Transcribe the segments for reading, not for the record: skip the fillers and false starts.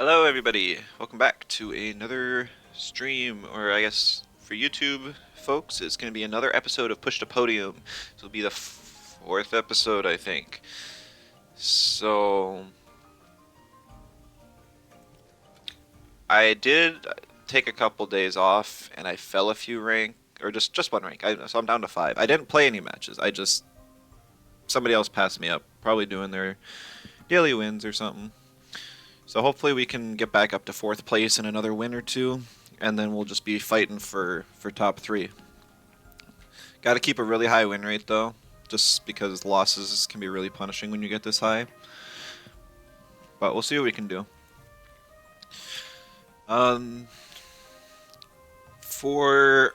Hello everybody, welcome back to another stream, or I guess for YouTube folks, it's going to be another episode of Push to Podium. This will be the fourth episode, I think. So, I did take a couple days off, and I fell a few rank, or just one rank, so I'm down to 5. I didn't play any matches, somebody else passed me up, probably doing their daily wins or something. So hopefully we can get back up to 4th place in another win or two, and then we'll just be fighting for top 3. Got to keep a really high win rate though, just because losses can be really punishing when you get this high. But we'll see what we can do. For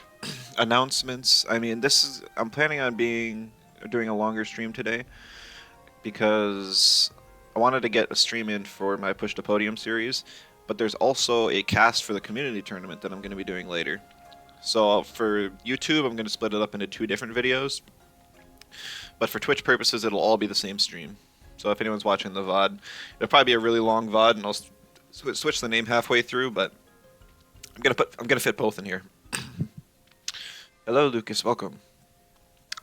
announcements, I mean, I'm planning on doing a longer stream today because I wanted to get a stream in for my Push to Podium series, but there's also a cast for the community tournament that I'm going to be doing later. So for YouTube, I'm going to split it up into 2 different videos, but for Twitch purposes, it'll all be the same stream. So if anyone's watching the VOD, it'll probably be a really long VOD, and I'll switch the name halfway through, but I'm gonna fit both in here. Hello, Lucas. Welcome.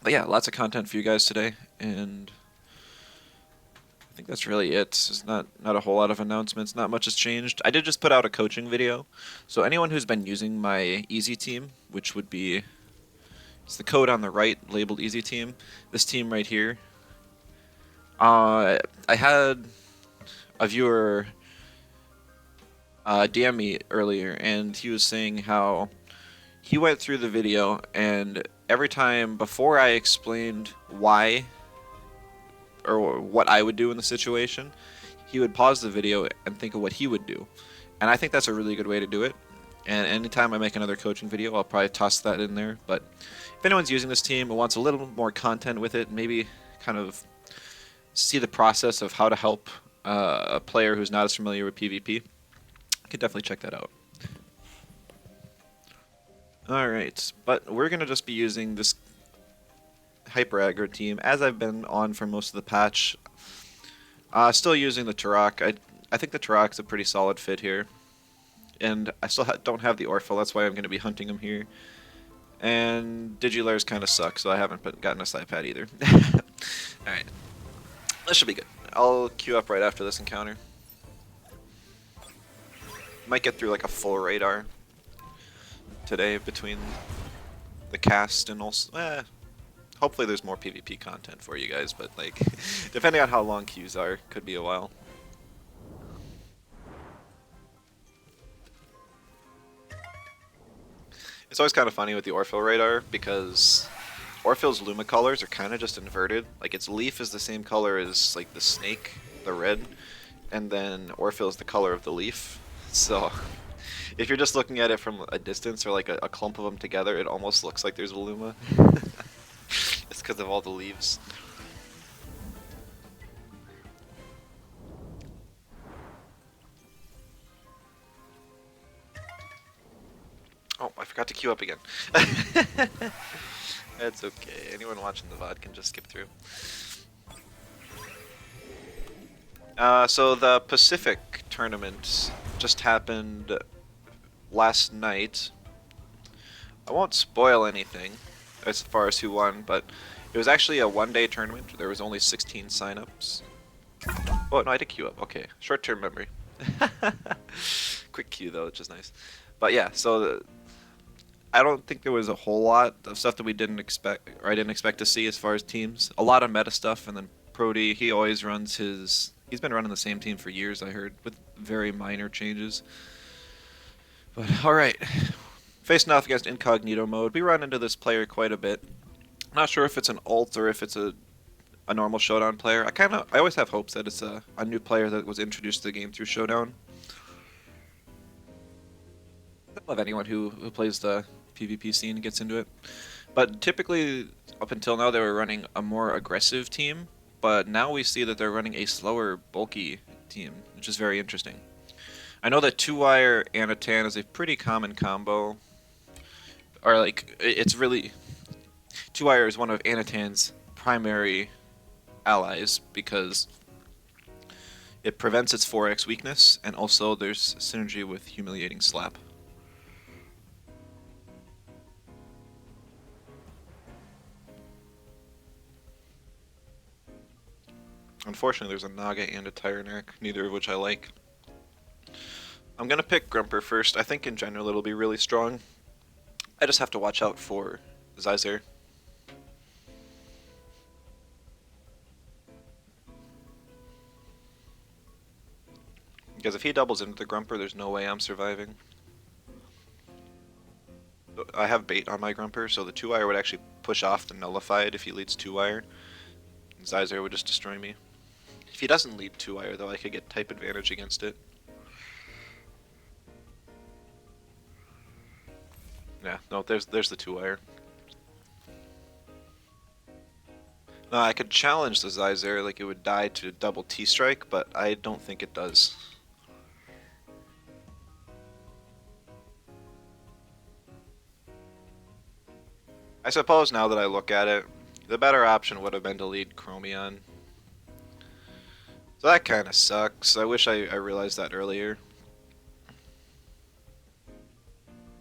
But yeah, lots of content for you guys today, and I think that's really it. There's not a whole lot of announcements. Not much has changed. I did just put out a coaching video, so anyone who's been using my Easy Team, which would be it's the code on the right labeled Easy Team. This team right here. I had a viewer DM me earlier, and he was saying how he went through the video, and every time before I explained why or what I would do in the situation, he would pause the video and think of what he would do. And I think that's a really good way to do it. And anytime I make another coaching video, I'll probably toss that in there. But if anyone's using this team and wants a little more content with it, maybe kind of see the process of how to help a player who's not as familiar with PvP, you can definitely check that out. Alright, but we're going to just be using this hyper aggro team as I've been on for most of the patch. Still using the Turok. I think the Turok's a pretty solid fit here. And I still don't have the Orphle, that's why I'm going to be hunting him here. And Digilairs kind of suck, so I haven't gotten a Psypad either. Alright. This should be good. I'll queue up right after this encounter. Might get through like a full radar today between the cast and also... hopefully there's more PvP content for you guys, but like, depending on how long queues are, could be a while. It's always kind of funny with the Orphle radar, because Orphle's Luma colors are kind of just inverted. Like, its leaf is the same color as like the snake, the red, and then Orphle is the color of the leaf. So, if you're just looking at it from a distance or like a clump of them together, it almost looks like there's a Luma. It's because of all the leaves. Oh, I forgot to queue up again. That's okay. Anyone watching the VOD can just skip through. So the Pacific tournament just happened last night. I won't spoil anything as far as who won, but it was actually a one-day tournament. There was only 16 signups. Oh, no, I did queue up. Okay, short-term memory. Quick queue, though, which is nice. But yeah, so I don't think there was a whole lot of stuff that we didn't expect, or I didn't expect to see as far as teams. A lot of meta stuff, and then Prody, he always runs his... He's been running the same team for years, I heard, with very minor changes. But, alright. Facing off against Incognito mode, we run into this player quite a bit. Not sure if it's an ult or if it's a normal Showdown player. I always have hopes that it's a new player that was introduced to the game through Showdown. I love anyone who plays the PvP scene and gets into it. But typically, up until now, they were running a more aggressive team, but now we see that they're running a slower, bulky team, which is very interesting. I know that 2-wire Anatan is a pretty common combo, or like, it's really... 2-wire is one of Anatan's primary allies, because It prevents its 4x weakness, and also there's synergy with Humiliating Slap. Unfortunately, there's a Naga and a Tyranarch, neither of which I like. I'm gonna pick Grumper first. I think in general it'll be really strong. I just have to watch out for Zyzer. Because if he doubles into the Grumper, there's no way I'm surviving. I have bait on my Grumper, so the 2-wire would actually push off the Nullified if he leads 2-wire. Zyzer would just destroy me. If he doesn't lead 2-wire, though, I could get type advantage against it. Yeah, no, there's the 2-wire. I could challenge the Zyzer, like it would die to double T-Strike, but I don't think it does. I suppose now that I look at it, the better option would have been to lead Chromion. So that kind of sucks. I wish I realized that earlier.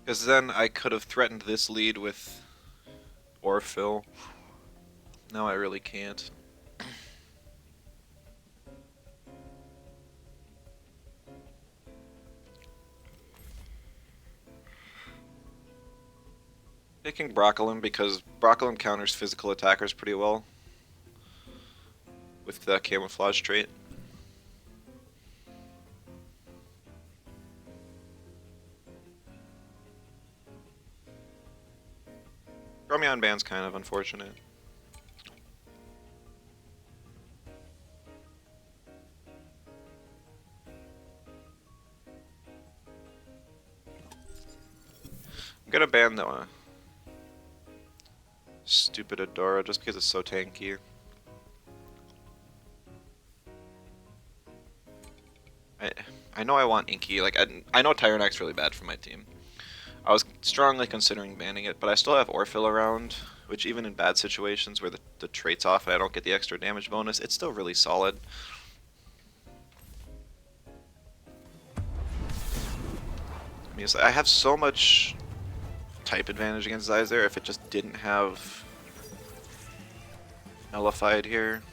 Because then I could have threatened this lead with Orphill. Now I really can't. Picking Broccolum because Broccolum counters physical attackers pretty well with the camouflage trait. Chromion ban's kind of unfortunate. I'm gonna ban the stupid Adora just because it's so tanky. I know I want Inky. Like I know Tyrannox's really bad for my team. I was strongly considering banning it, but I still have Orphill around, which even in bad situations where the trait's off and I don't get the extra damage bonus, it's still really solid. I mean, I have so much type advantage against Zyzer if it just didn't have Nullified here.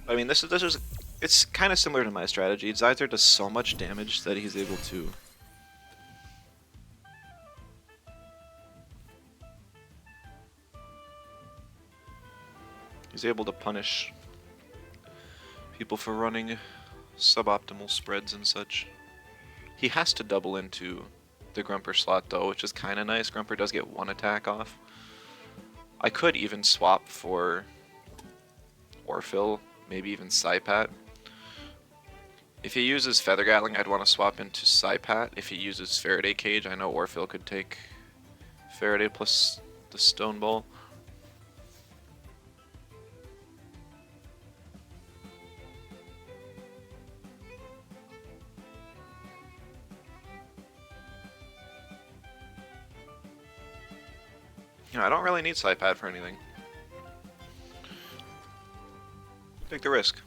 I mean, this is it's kind of similar to my strategy. Zyzer does so much damage that he's able to punish people for running suboptimal spreads and such. He has to double into the Grumper slot though, which is kind of nice. Grumper does get one attack off. I could even swap for Orphill, maybe even Psypat. If he uses Feather Gatling, I'd want to swap into Psypat. If he uses Faraday Cage, I know Orphill could take Faraday plus the Stone Ball. You know, I don't really need Psypat for anything. Take the risk.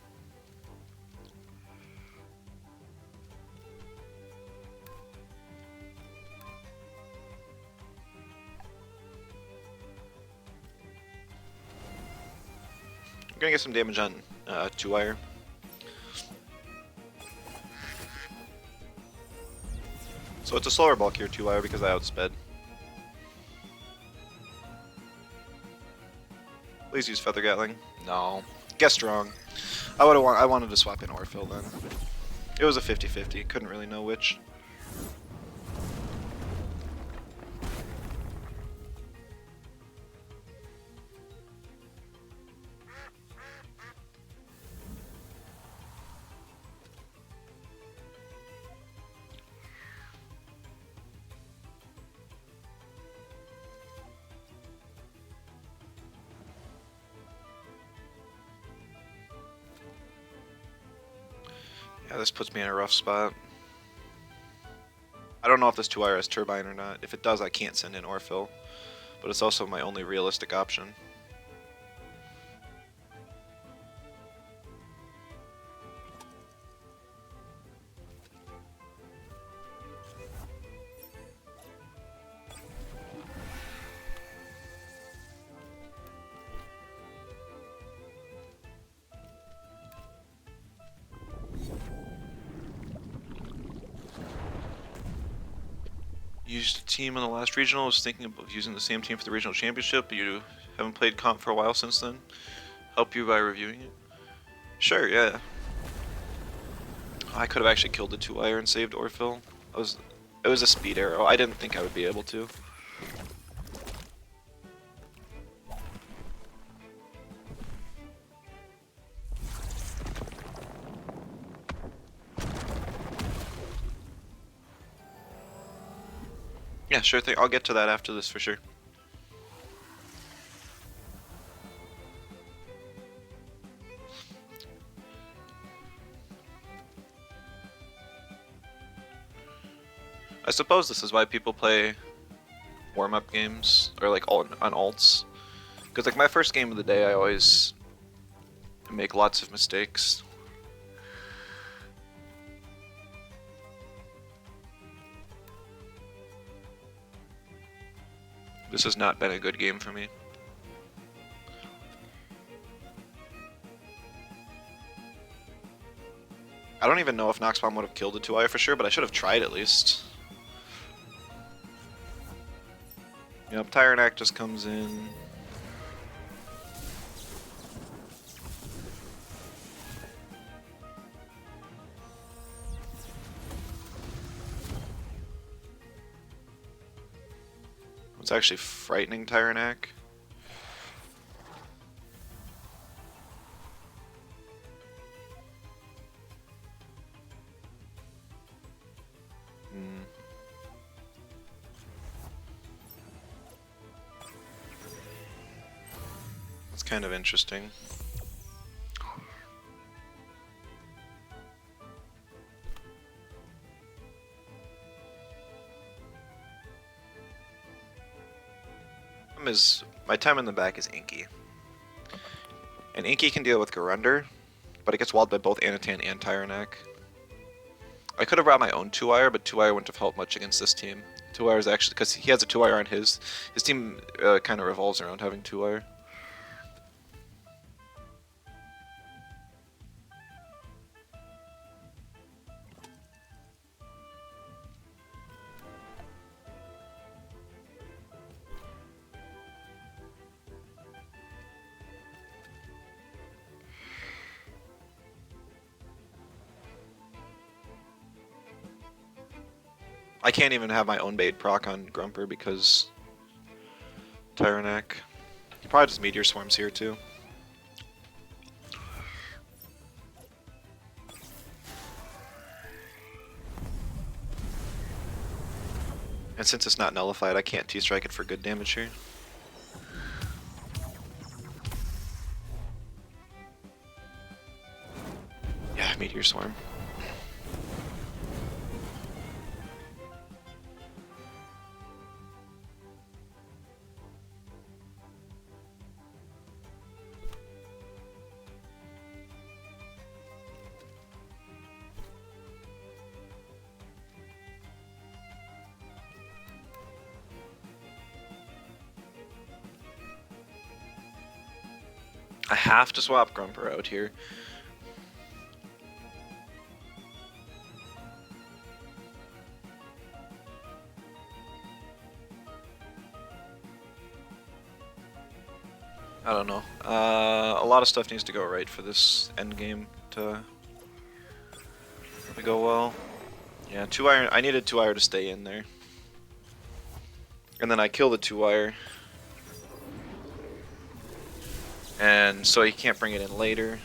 I'm gonna get some damage on 2-wire. So it's a slower bulkier 2-wire because I outsped. Please use Feather Gatling. No. Guess strong. I wanted to swap in Orphill then. It was a 50-50. Couldn't really know which. Yeah, this puts me in a rough spot. I don't know if this 2-wire has Turbine or not. If it does, I can't send in Orphill. But it's also my only realistic option. Used a team in the last regional. Was thinking of using the same team for the regional championship, but you haven't played comp for a while since then. Help you by reviewing it. Sure, yeah. I could have actually killed the 2-wire and saved Orphil. It was a speed arrow. I didn't think I would be able to. Yeah, sure thing. I'll get to that after this for sure. I suppose this is why people play warm-up games, or like on alts. Because like my first game of the day, I always make lots of mistakes. This has not been a good game for me. I don't even know if Nox Bomb would have killed the 2-wire for sure, but I should have tried at least. Yep, Tyrannac just comes in. It's actually frightening Tyrannac. It's kind of interesting. My time in the back is Inky. And Inky can deal with Garunder, but it gets walled by both Anatan and Tyrannac. I could have brought my own 2-wire, but 2-wire wouldn't have helped much against this team. 2-wire is actually, because he has a 2-wire on his team kind of revolves around having 2-wire. I can't even have my own bait proc on Grumper because Tyrannac. He probably just Meteor Swarms here too. And since it's not nullified, I can't T-strike it for good damage here. Yeah, Meteor Swarm. I have to swap Grumper out here. I don't know. A lot of stuff needs to go right for this end game to go well. Yeah, 2-wire. I needed 2-wire to stay in there. And then I kill the 2-wire. And so he can't bring it in later.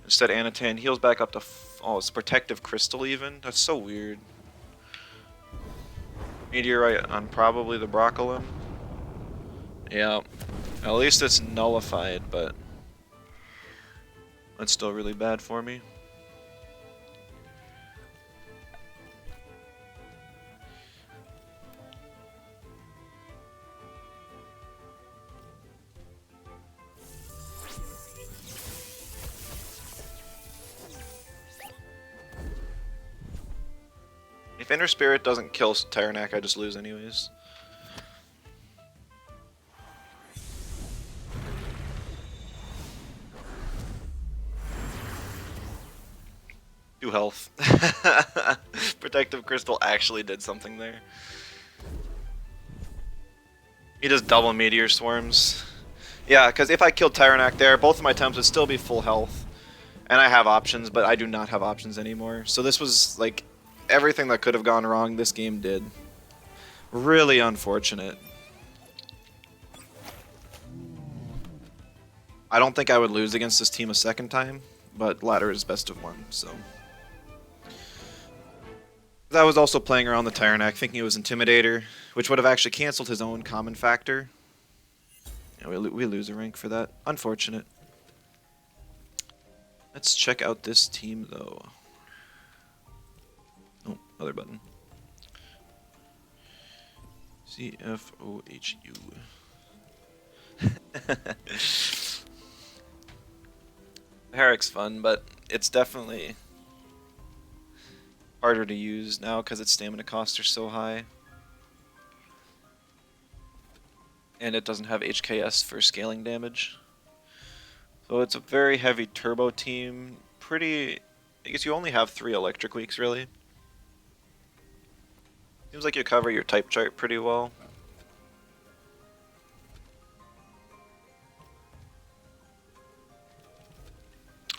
Instead, Anatan heals back up to... oh, it's Protective Crystal even? That's so weird. Meteorite on probably the Broccolin. Yeah. At least it's nullified, but... that's still really bad for me. If Inner Spirit doesn't kill Tyrannac, I just lose anyways. 2 health. Protective Crystal actually did something there. He does double Meteor Swarms. Yeah, because if I killed Tyrannac there, both of my Temps would still be full health. And I have options, but I do not have options anymore. So this was, like, everything that could have gone wrong, this game did. Really unfortunate. I don't think I would lose against this team a second time, but ladder is best of 1, so... I was also playing around the Tyrannac, thinking it was Intimidator, which would have actually cancelled his own common factor. And we lose a rank for that. Unfortunate. Let's check out this team, though. Oh, other button. CFOHU. Herrick's fun, but it's definitely harder to use now because its stamina costs are so high. And it doesn't have HKS for scaling damage. So it's a very heavy turbo team. I guess you only have 3 electric weeks, really. Seems like you cover your type chart pretty well.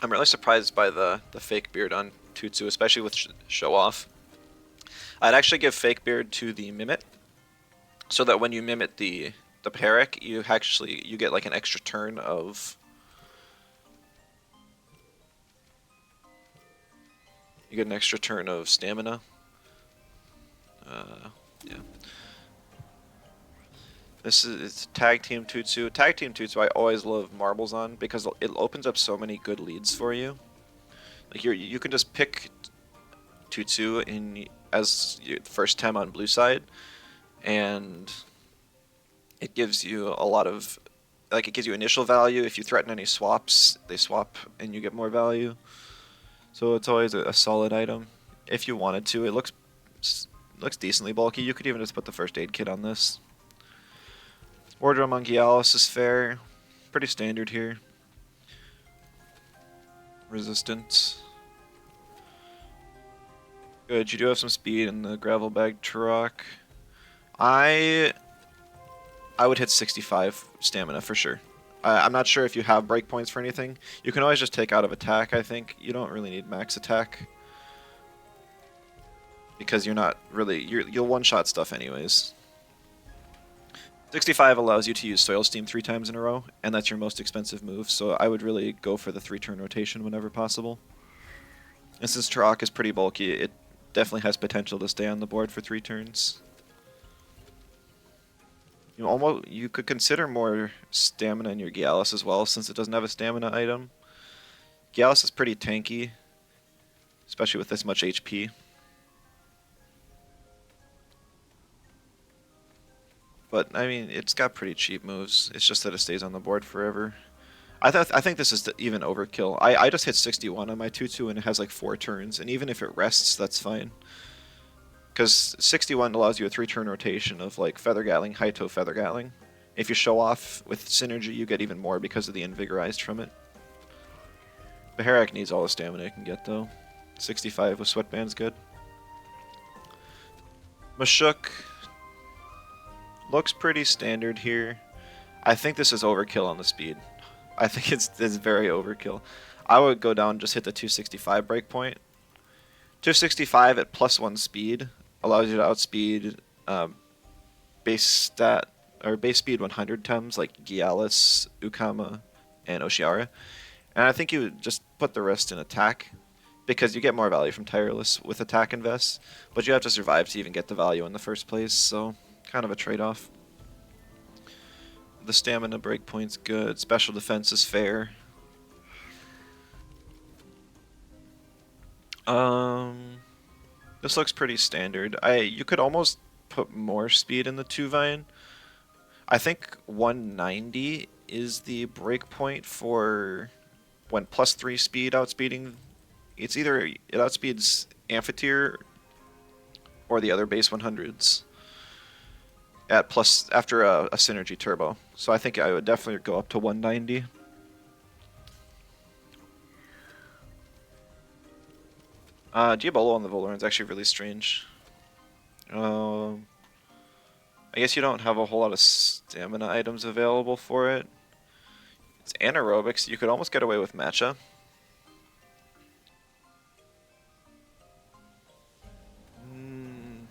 I'm really surprised by the fake beard on Tutsu, especially with show off. I'd actually give fake beard to the Mimit, so that when you Mimit the Herrick, you get like an extra turn of... You get an extra turn of stamina. Yeah. It's Tag Team Tutsu. Tag Team Tutsu I always love marbles on because it opens up so many good leads for you. Like you can just pick Tutsu as your first Tem on blue side, and it gives you a lot of, like, it gives you initial value. If you threaten any swaps, they swap and you get more value. So it's always a solid item. If you wanted to, it looks decently bulky. You could even just put the first aid kit on this. Wardrobe on Gialis is fair. Pretty standard here. Resistance. Good, you do have some speed in the gravel bag Turok. I would hit 65 stamina for sure. I'm not sure if you have breakpoints for anything. You can always just take out of attack, I think. You don't really need max attack. Because you'll one-shot stuff anyways. 65 allows you to use Soil Steam 3 times in a row, and that's your most expensive move, so I would really go for the 3-turn rotation whenever possible. And since Turok is pretty bulky, it definitely has potential to stay on the board for 3 turns. You could consider more stamina in your Gialis as well, since it doesn't have a stamina item. Gialis is pretty tanky, especially with this much HP. But, I mean, it's got pretty cheap moves. It's just that it stays on the board forever. I think this is even overkill. I just hit 61 on my Tutu and it has like 4 turns. And even if it rests, that's fine. Because 61 allows you a 3-turn rotation of like Feather Gatling, High-Toe Feather Gatling. If you show off with Synergy, you get even more because of the Invigorized from it. Baharak needs all the stamina it can get though. 65 with Sweatband's good. Mashuk looks pretty standard here. I think this is overkill on the speed. I think it's very overkill. I would go down and just hit the 265 breakpoint. 265 at +1 speed allows you to outspeed base speed 100 Tems like Gialis, Ukama, and Oshiara. And I think you would just put the rest in attack, because you get more value from Tireless with attack invests, but you have to survive to even get the value in the first place, so kind of a trade-off. The stamina breakpoint's good, special defense is fair. This looks pretty standard. You could almost put more speed in the 2-Vine. I think 190 is the breakpoint for when +3 speed outspeeding. It's either it outspeeds Amphitheater or the other base 100s at after a Synergy Turbo. So I think I would definitely go up to 190. Diabolo on the Volarant's actually really strange. Um, I guess you don't have a whole lot of stamina items available for it. It's anaerobic, so you could almost get away with matcha.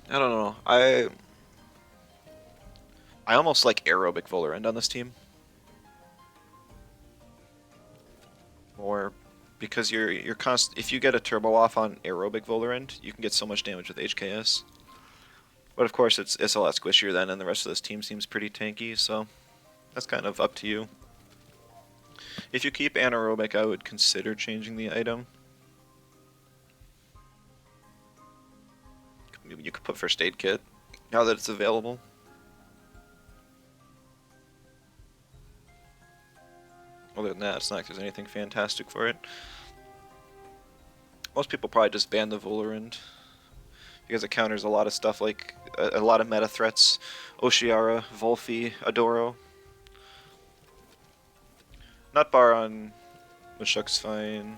I don't know. I almost like aerobic Volarant on this team more because you're const. If you get a turbo off on aerobic Volarant, you can get so much damage with HKS. But of course, it's a lot squishier then, and the rest of this team seems pretty tanky. So that's kind of up to you. If you keep anaerobic, I would consider changing the item. You could put first aid kit now that it's available. Other than that, it's not like there's anything fantastic for it. Most people probably just ban the Volarant because it counters a lot of stuff like a lot of meta threats. Oshiara, Volfi, Adoro. Nutbar on Mashuk's fine.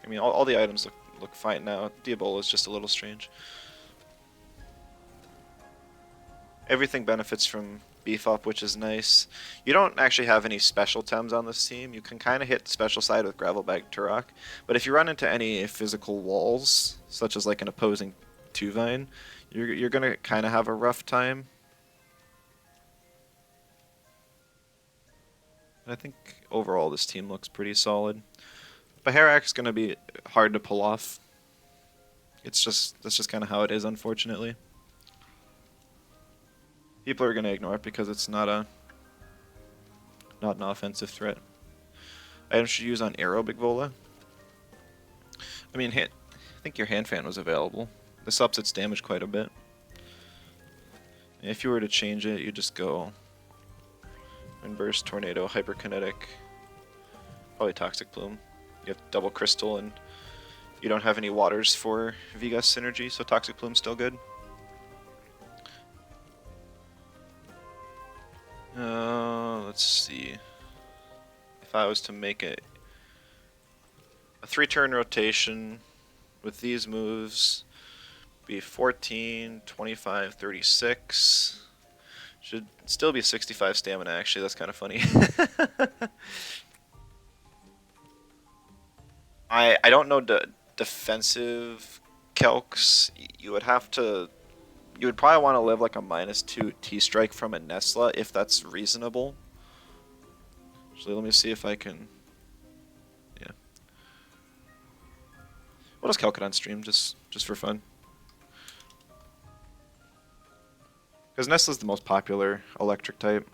I mean, all the items look fine now. Diabolo is just a little strange. Everything benefits from beef up, which is nice. You don't actually have any special Tems on this team. You can kind of hit the special side with Gravelbag Turok, but if you run into any physical walls, such as like an opposing Tuvine, you're gonna kind of have a rough time. I think overall this team looks pretty solid. Baharak's gonna be hard to pull off. That's just kind of how it is, unfortunately. People are gonna ignore it because it's not an offensive threat. Items should use on aerobic Vola. I mean, I think your hand fan was available. This ups its damage quite a bit. If you were to change it, you just go Burst, Tornado, Hyperkinetic, probably Toxic Plume. You have double Crystal, and you don't have any waters for Vigas synergy, so Toxic Plume's still good. Let's see. If I was to make it a 3-turn rotation with these moves, be 14, 25, 36. Should still be 65 stamina, actually. That's kind of funny. I don't know defensive calcs. You would probably want to live like a -2 T-strike from a Nesla if that's reasonable. Actually, let me see if I can. Yeah. We'll just calc it on stream just for fun. Because Nesla's the most popular electric type.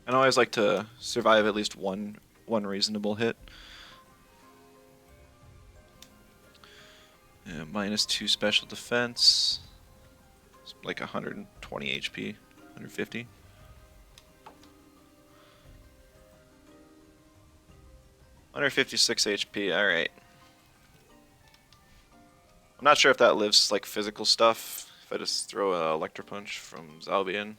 And I always like to survive at least one reasonable hit. Yeah, -2 special defense. It's like 120 HP, 150. Under 56 HP, alright. I'm not sure if that lives like physical stuff. If I just throw an Electro Punch from Zalbian.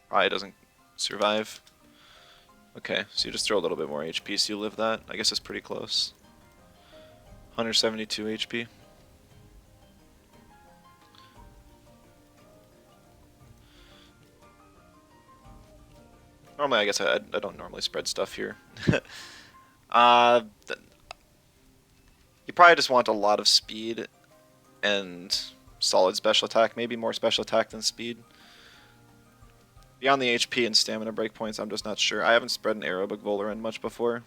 Probably doesn't survive. Okay, so you just throw a little bit more HP so you live that. I guess it's pretty close. 172 HP. Normally, I guess I don't normally spread stuff here. You probably just want a lot of speed and solid special attack, maybe more special attack than speed. Beyond the HP and stamina breakpoints, I'm just not sure. I haven't spread an aerobic Volarant much before.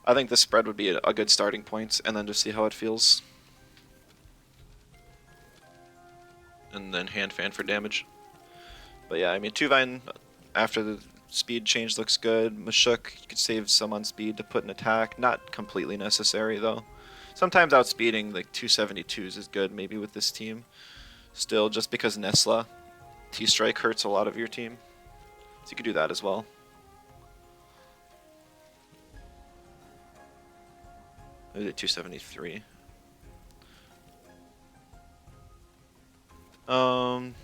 I think this spread would be a good starting point, and then just see how it feels. And then hand fan for damage. But yeah, I mean, Tuvine, after the speed change, looks good. Mashuk, you could save some on speed to put an attack. Not completely necessary, though. Sometimes outspeeding like 272s is good, maybe with this team. Still, just because Nesla, T-Strike hurts a lot of your team. So you could do that as well. I did 273.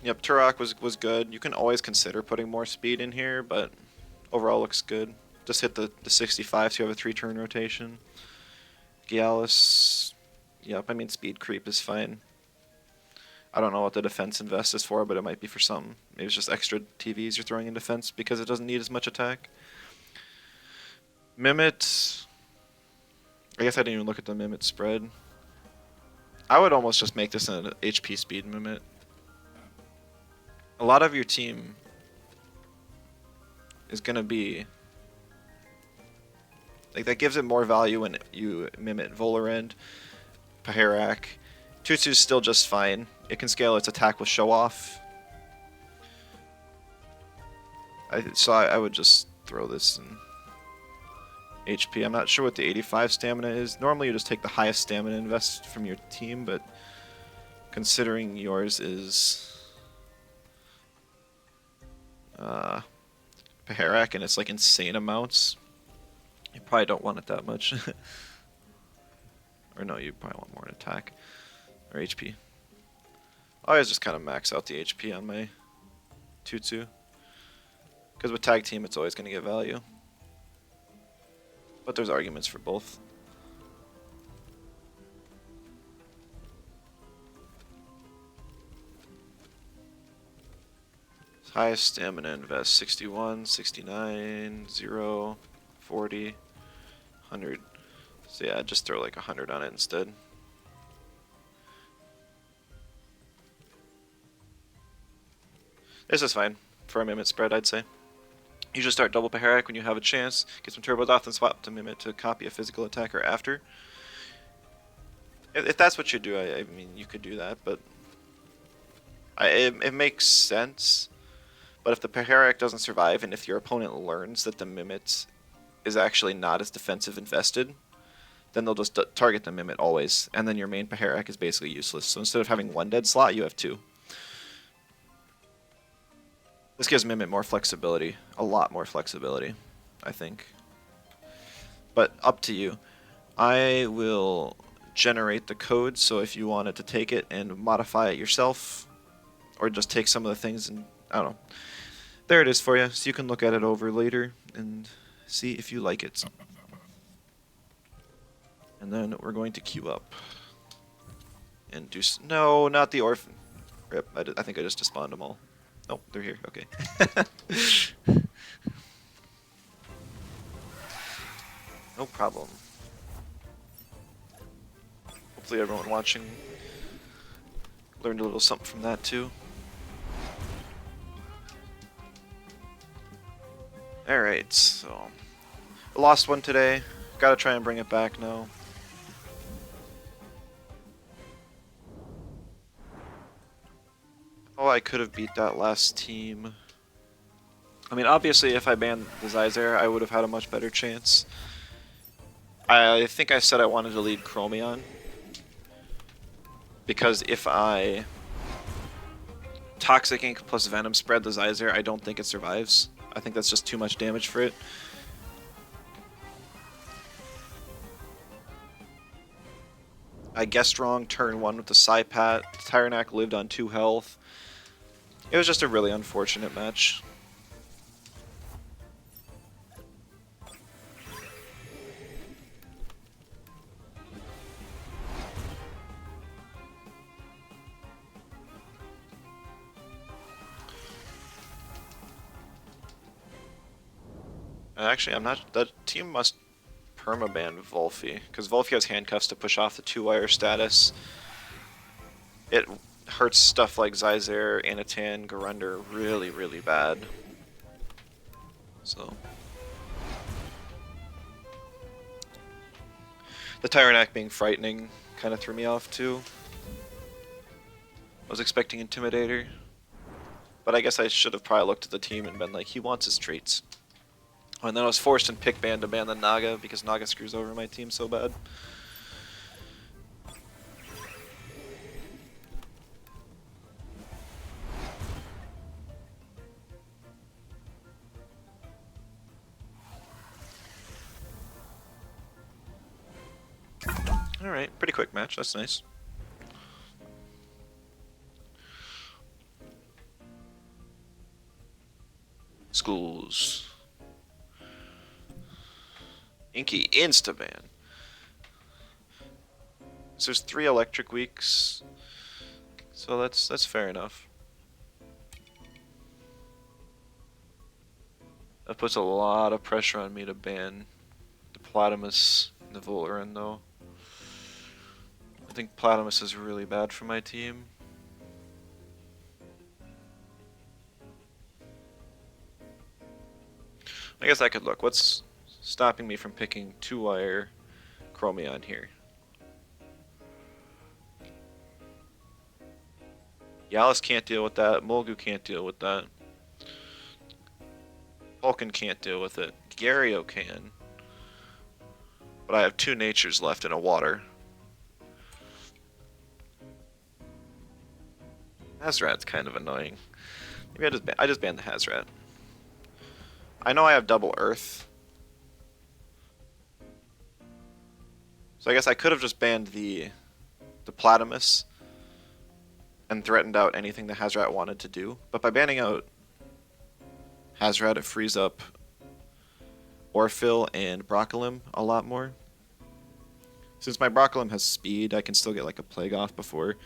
Yep, Turok was good. You can always consider putting more speed in here, but overall looks good. Just hit the 65 so you have a 3-turn rotation. Gialis, yep, I mean speed creep is fine. I don't know what the defense invest is for, but it might be for something. Maybe it's just extra TVs you're throwing in defense because it doesn't need as much attack. Mimit, I guess I didn't even look at the Mimit spread. I would almost just make this an HP speed Mimit. A lot of your team is going to be... like, that gives it more value when you Mimit Volorend, Paharak. 2/2's still just fine. It can scale its attack with Show Off. So I would just throw this in HP. I'm not sure what the 85 stamina is. Normally you just take the highest stamina invest from your team, but considering yours is Paharak and it's like insane amounts, you probably don't want it that much. Or no, you probably want more in attack or HP. I always just kind of max out the HP on my 2/2. Because with tag team, it's always going to get value. But there's arguments for both. Highest stamina invest 61, 69, 0, 40, 100. So yeah, just throw like 100 on it instead. This is fine for a Mimit spread, I'd say. You just start double Paharak when you have a chance, get some turbos off, then swap to Mimit to copy a physical attacker after. If that's what you do, I mean, you could do that, but it makes sense. But if the Paharak doesn't survive, and if your opponent learns that the Mimit is actually not as defensive invested, then they'll just target the Mimit always, and then your main Paharak is basically useless. So instead of having one dead slot, you have two. This gives Mimit more flexibility, a lot more flexibility, I think. But up to you. I will generate the code, so if you wanted to take it and modify it yourself, or just take some of the things and, I don't know. There it is for you, so you can look at it over later and see if you like it. And then we're going to queue up. And do... no, not the orphan. Rip, I think I just despawned them all. Oh, they're here. Okay. No problem. Hopefully everyone watching learned a little something from that too. Alright, so... I lost one today. Gotta try and bring it back now. Oh, I could have beat that last team. I mean, obviously, if I banned the Zyzare, I would have had a much better chance. I think I said I wanted to lead Chromion. Because if I Toxic Ink plus Venom spread the Zyzare, I don't think it survives. I think that's just too much damage for it. I guessed wrong turn 1 with the Psypat. Tyrannac lived on 2 health. It was just a really unfortunate match. Actually, I'm not... that team must permaban Volphy, because Volphy has handcuffs to push off the 2-wire status. It hurts stuff like Zyzare, Anatan, Garunder really, really bad. So... the Tyrannac being frightening kind of threw me off too. I was expecting Intimidator. But I guess I should have probably looked at the team and been like, he wants his traits. And then I was forced in pick ban to ban the Naga because Naga screws over my team so bad. Alright, pretty quick match, that's nice. Schools. Inky insta-ban. So there's 3 electric weeks. So that's fair enough. That puts a lot of pressure on me to ban the Platamus and the Voleran, though. I think Platamus is really bad for my team. I guess I could look. What's stopping me from picking 2-wire Chromion here? Yalis can't deal with that. Mulgu can't deal with that. Vulcan can't deal with it. Gario can. But I have 2 natures left in a water. Hazrat's kind of annoying. Maybe I just banned the Hazrat. I know I have double Earth. So I guess I could have just banned the Platamus and threatened out anything the Hazrat wanted to do. But by banning out Hazrat, it frees up Orphyll and Broccolim a lot more. Since my Broccolim has speed, I can still get like a Plague off before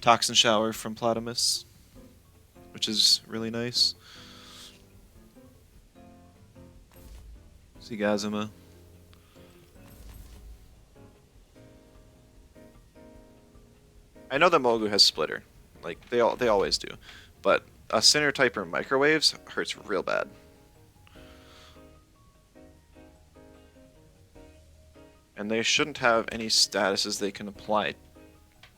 Toxin Shower from Platamus, which is really nice. See Gazuma. I know the Mulgu has Splitter, like they always do, but a Sinner type or Microwaves hurts real bad. And they shouldn't have any statuses they can apply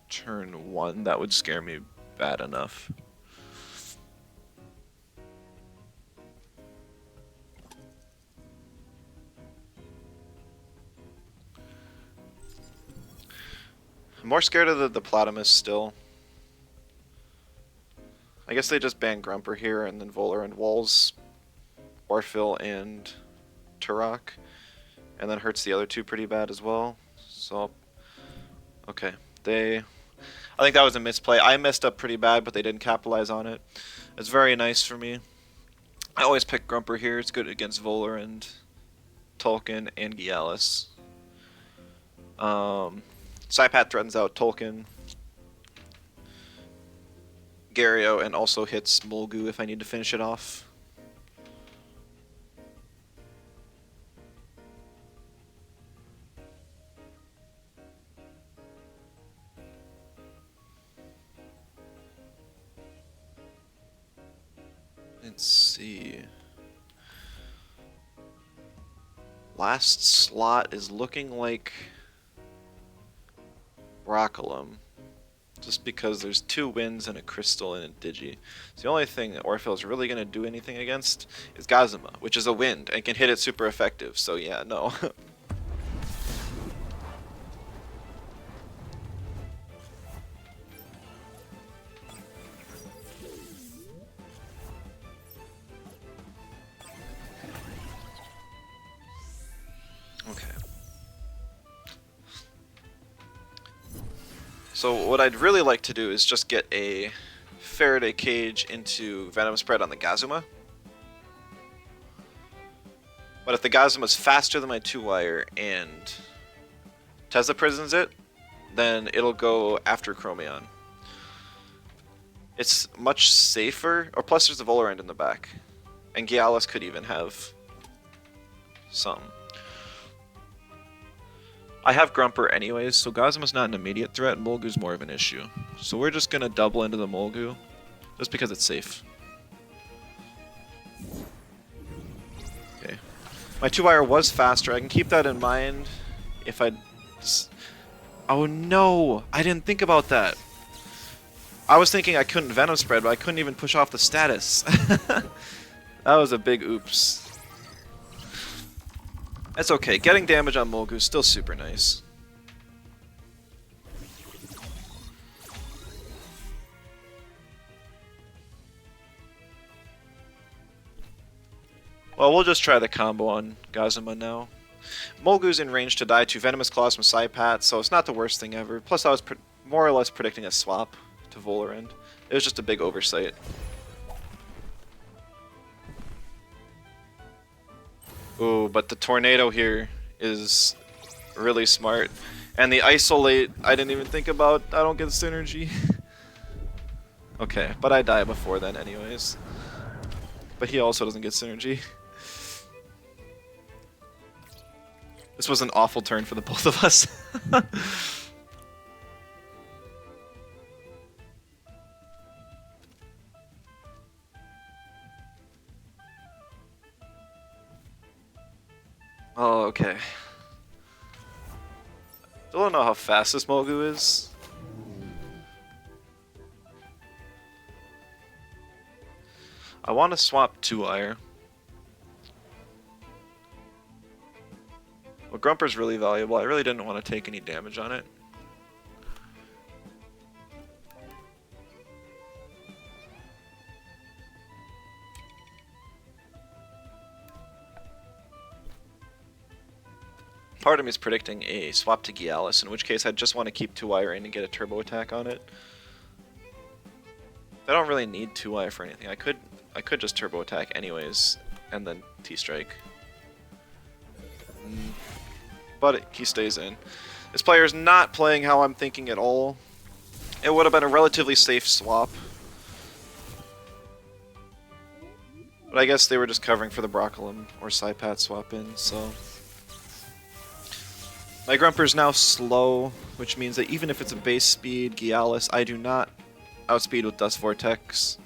turn 1. That would scare me bad enough. I'm more scared of the Platamus still. I guess they just ban Grumper here and then Volar and Walls, Orphyll and Turok, and then hurts the other 2 pretty bad as well. So, okay. I think that was a misplay. I messed up pretty bad, but they didn't capitalize on it. It's very nice for me. I always pick Grumper here. It's good against Volar and Tolkien and Gialis. Saipat threatens out Tolkien, Gario, and also hits Mulgu if I need to finish it off. Let's see. Last slot is looking like Broccolim, just because there's 2 wins and a crystal and a digi. So the only thing that Orphyll is really going to do anything against is Gazuma, which is a wind and can hit it super effective. So yeah, no. Okay. So what I'd really like to do is just get a Faraday cage into Venom Spread on the Gazuma. But if the Gazuma's faster than my 2-wire and Tesla prisons it, then it'll go after Chromion. It's much safer, or plus there's a Volarand in the back. And Gialis could even have some. I have Grumper anyways, so Gazuma's not an immediate threat, Mulgu's more of an issue. So we're just gonna double into the Mulgu, just because it's safe. Okay. My 2-wire was faster, I can keep that in mind if I... Oh no! I didn't think about that! I was thinking I couldn't Venom Spread, but I couldn't even push off the status. That was a big oops. That's okay. Getting damage on Mulgu is still super nice. Well, we'll just try the combo on Gazuma now. Mulgu's in range to die to Venomous Claws from Saipat, so it's not the worst thing ever. Plus, I was more or less predicting a swap to Volarand. It was just a big oversight. Ooh, but the tornado here is really smart. And the isolate, I didn't even think about. I don't get synergy. Okay, but I die before then anyways. But he also doesn't get synergy. This was an awful turn for the both of us. Oh, okay. Still don't know how fast this Mogu is. I want to swap 2-wire. Well, Grumper's really valuable. I really didn't want to take any damage on it. Part of me is predicting a swap to Gialis, in which case I'd just want to keep 2-wire in and get a turbo attack on it. I don't really need 2-wire for anything. I could just turbo attack anyways, and then T-strike. But he stays in. This player is not playing how I'm thinking at all. It would have been a relatively safe swap. But I guess they were just covering for the Broccolum or Psypat swap in, so... My Grumper's now slow, which means that even if it's a base speed Gialis, I do not outspeed with Dust Vortex.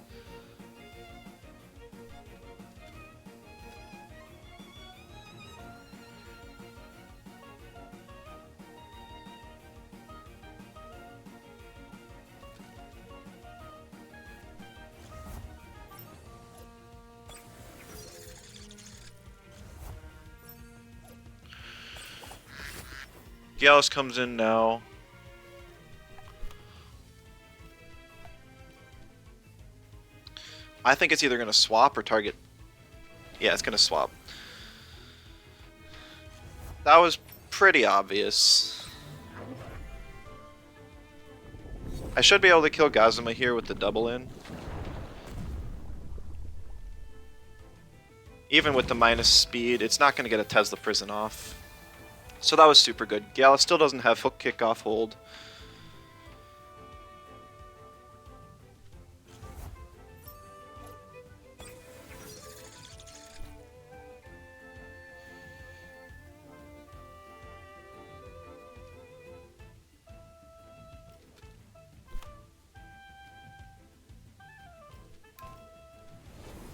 Gialis comes in now. I think it's either going to swap or target. Yeah, it's going to swap. That was pretty obvious. I should be able to kill Gazuma here with the double in. Even with the minus speed, it's not going to get a Tesla Prison off. So that was super good. Gialis still doesn't have hook kick off hold.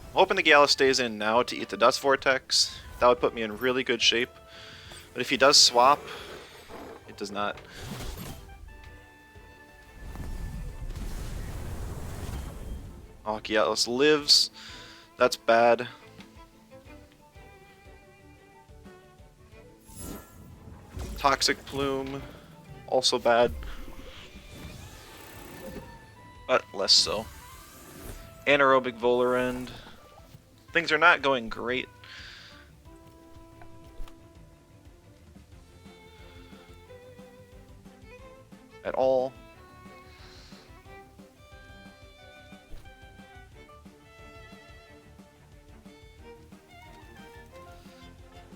I'm hoping the Gialis stays in now to eat the Dust Vortex. That would put me in really good shape. But if he does swap, it does not. Oh, Gialis lives. That's bad. Toxic Plume, also bad. But less so. Anaerobic Volarend. Things are not going great. At all.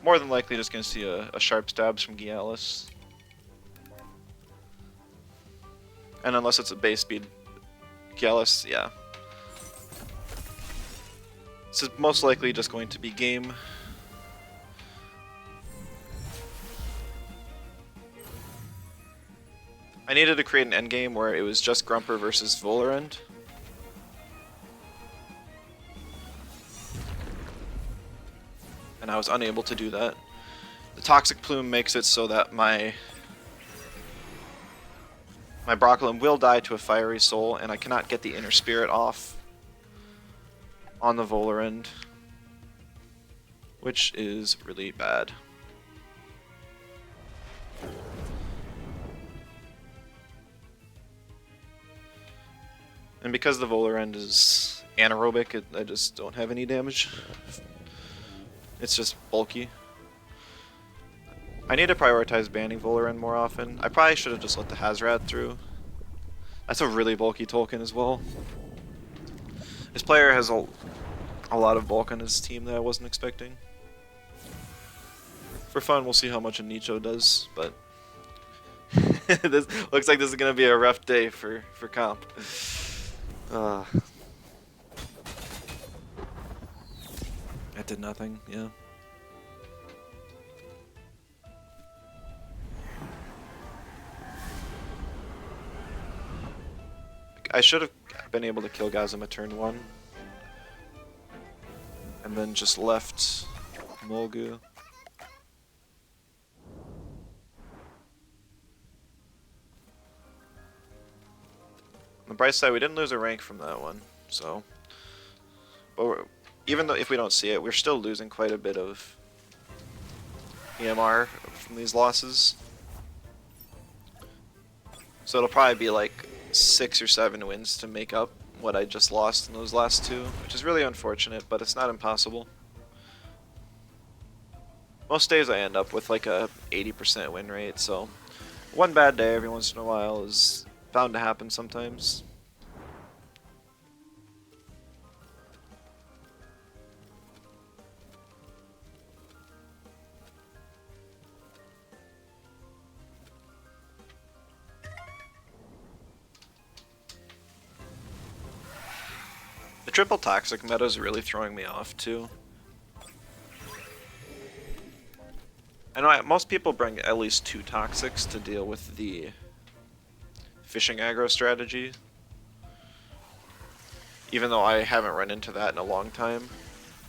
More than likely just going to see a sharp stabs from Gialis. And unless it's a base speed Gialis, yeah. This is most likely just going to be game. I needed to create an endgame where it was just Grumper versus Volarend. And I was unable to do that. The Toxic Plume makes it so that my Broccolum will die to a Fiery Soul, and I cannot get the Inner Spirit off on the Volarend, which is really bad. And because the Volarend is anaerobic, I just don't have any damage. It's just bulky. I need to prioritize banning Volarend more often. I probably should have just let the Hazrat through. That's a really bulky Tolkien as well. This player has a lot of bulk on his team that I wasn't expecting. For fun, we'll see how much a Nicho does, but this looks like this is gonna be a rough day for comp. That did nothing. Yeah. I should have been able to kill Gazuma turn 1. And then just left Molgu. On the bright side, we didn't lose a rank from that one, so... But even though if we don't see it, we're still losing quite a bit of EMR from these losses. So it'll probably be like 6 or 7 wins to make up what I just lost in those last 2, which is really unfortunate, but it's not impossible. Most days I end up with like a 80% win rate, so one bad day every once in a while is bound to happen sometimes. The triple toxic meta is really throwing me off too. I know most people bring at least 2 toxics to deal with the fishing aggro strategy. Even though I haven't run into that in a long time,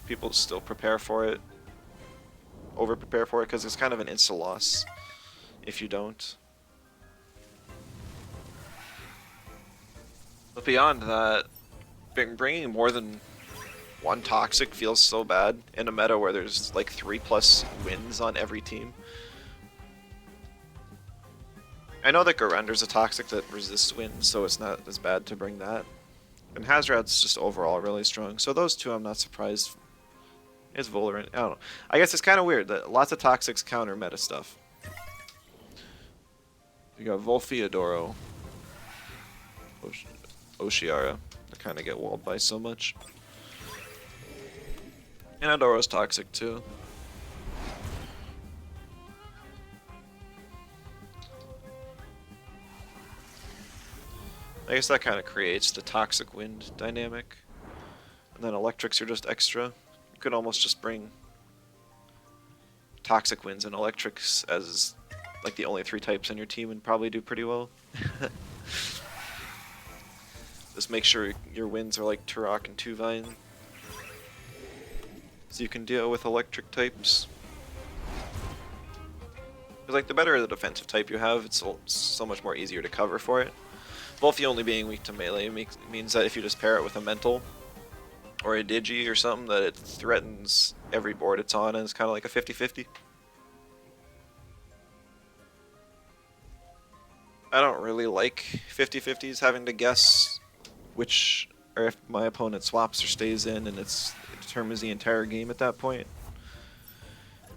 people still prepare for it. Over prepare for it because it's kind of an insta loss if you don't. But beyond that, bringing more than 1 toxic feels so bad in a meta where there's like 3+ wins on every team. I know that Gorender's a toxic that resists wins, so it's not as bad to bring that. And Hazrad's just overall really strong, so those 2 I'm not surprised. Is Volerant, I don't know. I guess it's kind of weird that lots of toxics counter meta stuff. You got Volfiodoro, Oshiara. They kind of get walled by so much. And Adoro's toxic too. I guess that kind of creates the toxic wind dynamic. And then electrics are just extra. You could almost just bring toxic winds and electrics as like the only 3 types in your team and probably do pretty well. Just make sure your winds are like Turok and Tuvine, so you can deal with electric types. Because like the better the defensive type you have, it's so much more easier to cover for it. Volfi only being weak to melee means that if you just pair it with a mental or a digi or something, that it threatens every board it's on, and it's kind of like a 50-50. I don't really like 50-50s, having to guess which, or if my opponent swaps or stays in, and it determines the entire game at that point.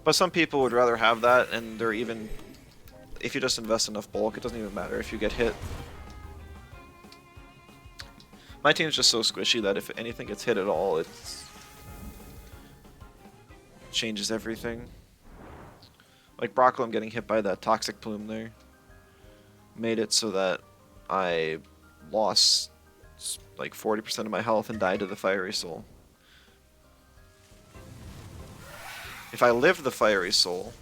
But some people would rather have that, and they're even, if you just invest enough bulk, it doesn't even matter if you get hit. My team's just so squishy that if anything gets hit at all, it changes everything. Like Brocklem getting hit by that toxic plume there made it so that I lost like 40% of my health and died to the Fiery Soul. If I lived the Fiery Soul,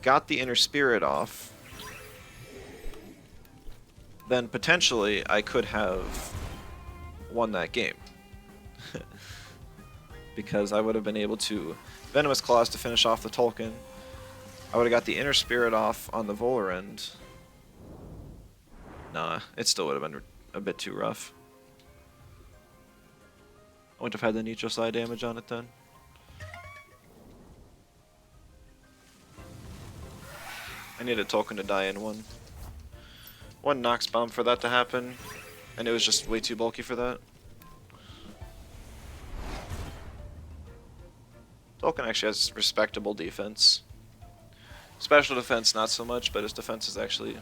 got the Inner Spirit off, then potentially I could have won that game. Because I would have been able to Venomous Claws to finish off the Tolkien. I would have got the Inner Spirit off on the Volerend. Nah, it still would have been a bit too rough. I wouldn't have had the Nicho side damage on it then. I needed Tolkien to die in one Nox Bomb for that to happen, and it was just way too bulky for that. Tolkien actually has respectable defense. Special defense not so much, but his defense is actually...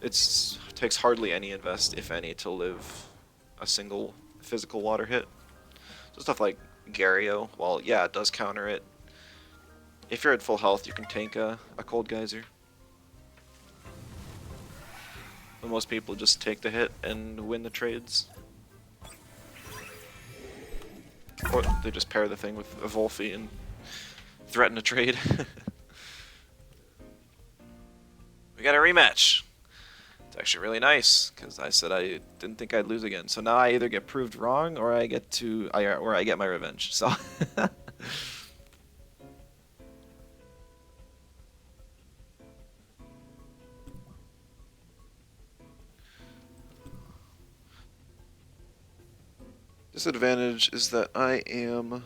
it takes hardly any invest, if any, to live a single physical water hit. So stuff like Gario, while yeah, it does counter it, If you're at full health, you can tank a cold geyser. But most people just take the hit and win the trades. Or they just pair the thing with a Volphy and threaten a trade. We got a rematch. It's actually really nice because I said I didn't think I'd lose again. So now I either get proved wrong or I get my revenge. So disadvantage is that I am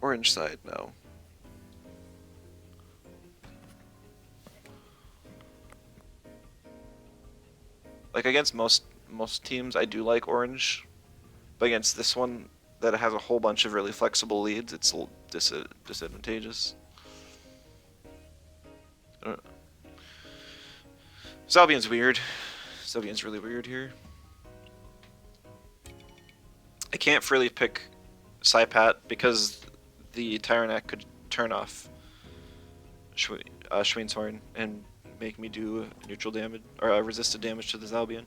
orange side now. Like against most teams, I do like orange, but against this one that has a whole bunch of really flexible leads, it's a little disadvantageous. Zalbion's weird. Zalbion's really weird here. I can't freely pick Psypat because the Tyrannac could turn off Schween's Horn and make me do neutral damage or resisted damage to the Zalbion.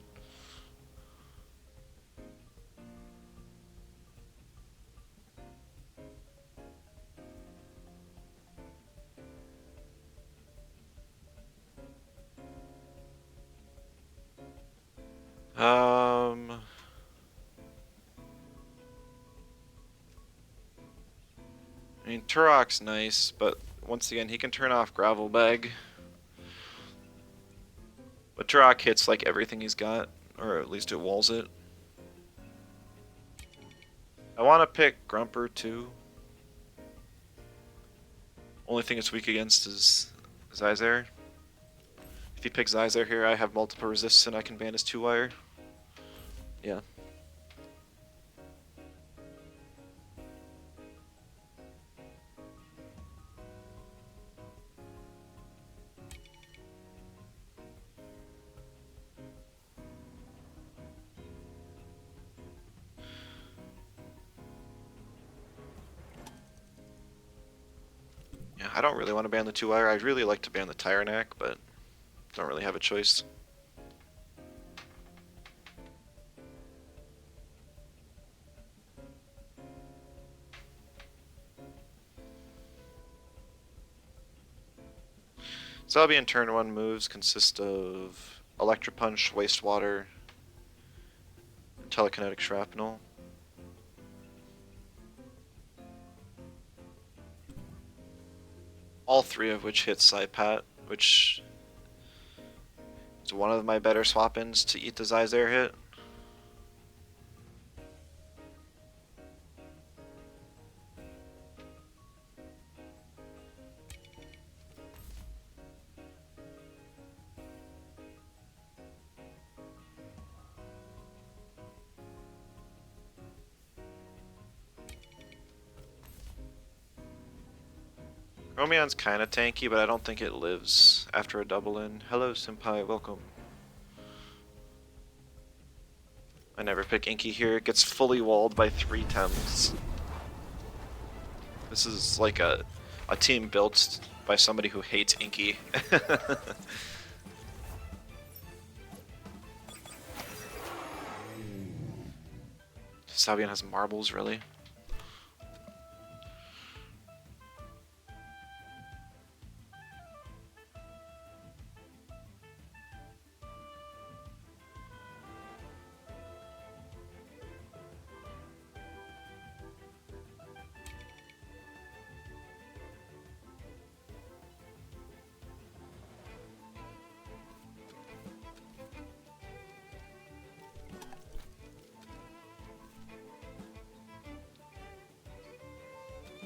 I mean, Turok's nice, but once again, he can turn off Gravel Bag. But Turok hits like everything he's got, or at least it walls it. I want to pick Grumper too. Only thing it's weak against is Zyzare. If he picks Zyzare here, I have multiple resists and I can ban his 2-wire. Yeah. Yeah, I don't really want to ban the 2-wire. I'd really like to ban the Tyrannac, but don't really have a choice. Zalbion turn 1 moves consist of Electro Punch, Wastewater, and Telekinetic Shrapnel. All 3 of which hit Psypat, which is one of my better swap-ins to eat the Zyzare hit. Chromeon's kinda tanky, but I don't think it lives after a double in. Hello, Senpai, welcome. I never pick Inky here. It gets fully walled by 3 Tems. This is like a team built by somebody who hates Inky. Zalbion has marbles, really?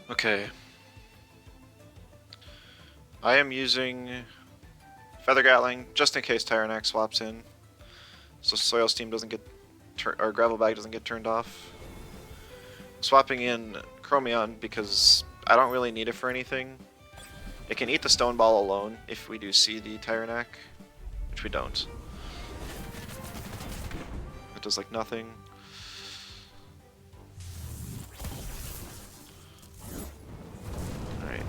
Okay. I am using Feather Gatling just in case Tyrannac swaps in, so Soil Steam doesn't get or Gravel Bag doesn't get turned off. Swapping in Chromeon because I don't really need it for anything. It can eat the Stone Ball alone if we do see the Tyrannac, which we don't. It does like nothing. Alright.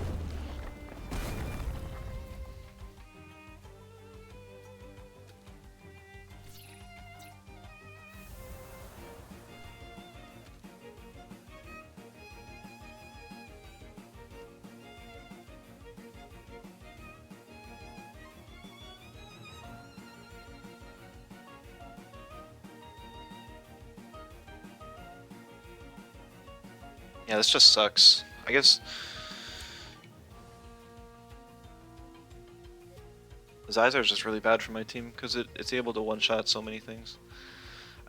Yeah, this just sucks. I guess Zyzar is just really bad for my team because it's able to one-shot so many things.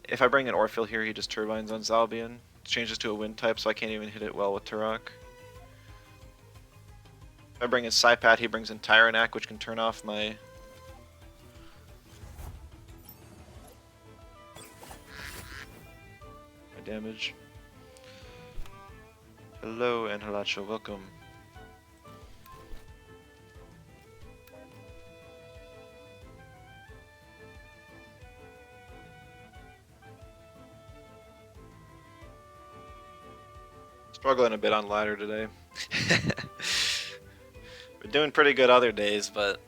If I bring an Orpheal here, he just turbines on Zalbian. Changes to a wind type, so I can't even hit it well with Turok. If I bring in Psypat, he brings in Tyrannac, which can turn off my damage. Hello, Anhelacho, welcome. Struggling a bit on ladder today. We're doing pretty good other days, but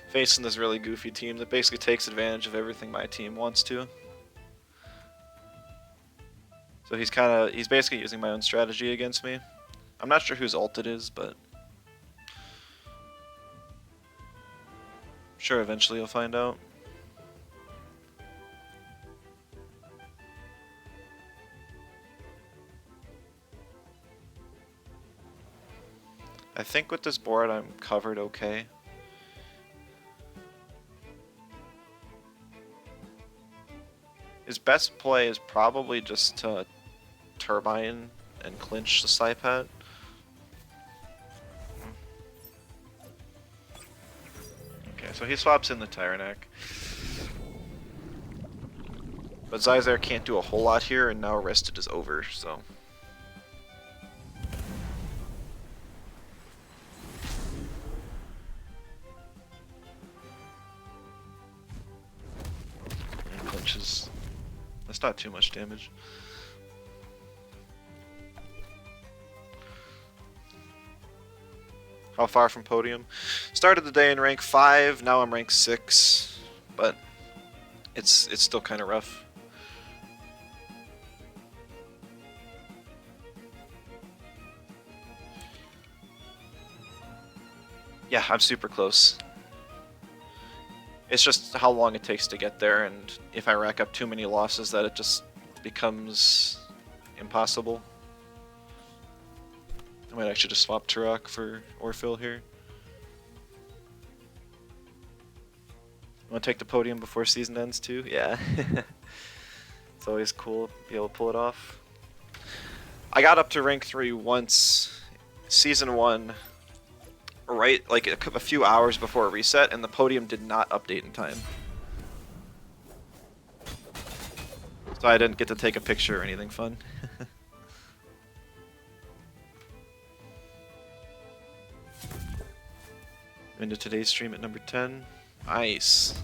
facing this really goofy team that basically takes advantage of everything my team wants to. So he's basically using my own strategy against me. I'm not sure whose ult it is, but I'm sure eventually you'll find out. I think with this board I'm covered okay. His best play is probably just to turbine and clinch the Psypat. Okay, so he swaps in the Tyrannac. But Zyzar can't do a whole lot here, and now Arrested is over, so... And clinches. That's not too much damage. How far from Podium? Started the day in rank 5, now I'm rank 6, but it's still kind of rough. Yeah, I'm super close. It's just how long it takes to get there, and if I rack up too many losses that it just becomes impossible. I might actually just swap Turok for Orpheal here. Want to take the Podium before season ends too? Yeah. It's always cool to be able to pull it off. I got up to rank 3 once, season 1, right like a few hours before a reset, and the Podium did not update in time. So I didn't get to take a picture or anything fun. Into today's stream at number 10. Nice.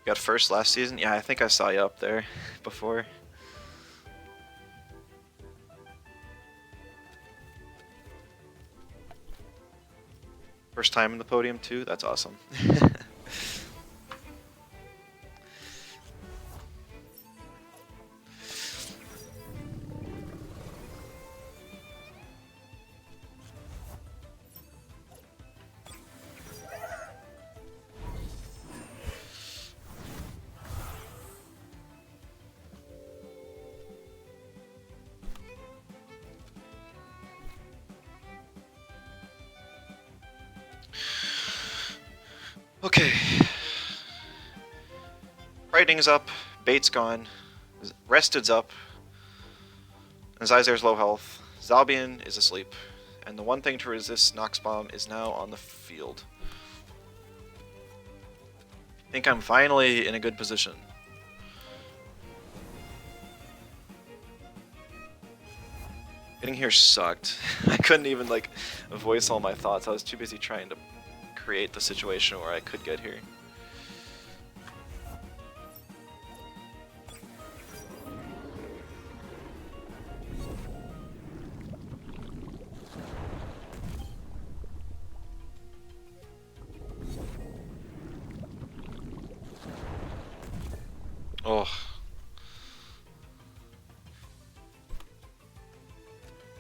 Got first last season? Yeah, I think I saw you up there before. First time in the Podium too? That's awesome. Okay. Writing's up, bait's gone, rested's up, and Zyzar's low health. Zalbian is asleep, and the one thing to resist Nox Bomb is now on the field. I think I'm finally in a good position. Getting here sucked. I couldn't even voice all my thoughts. I was too busy trying to create the situation where I could get here. Oh.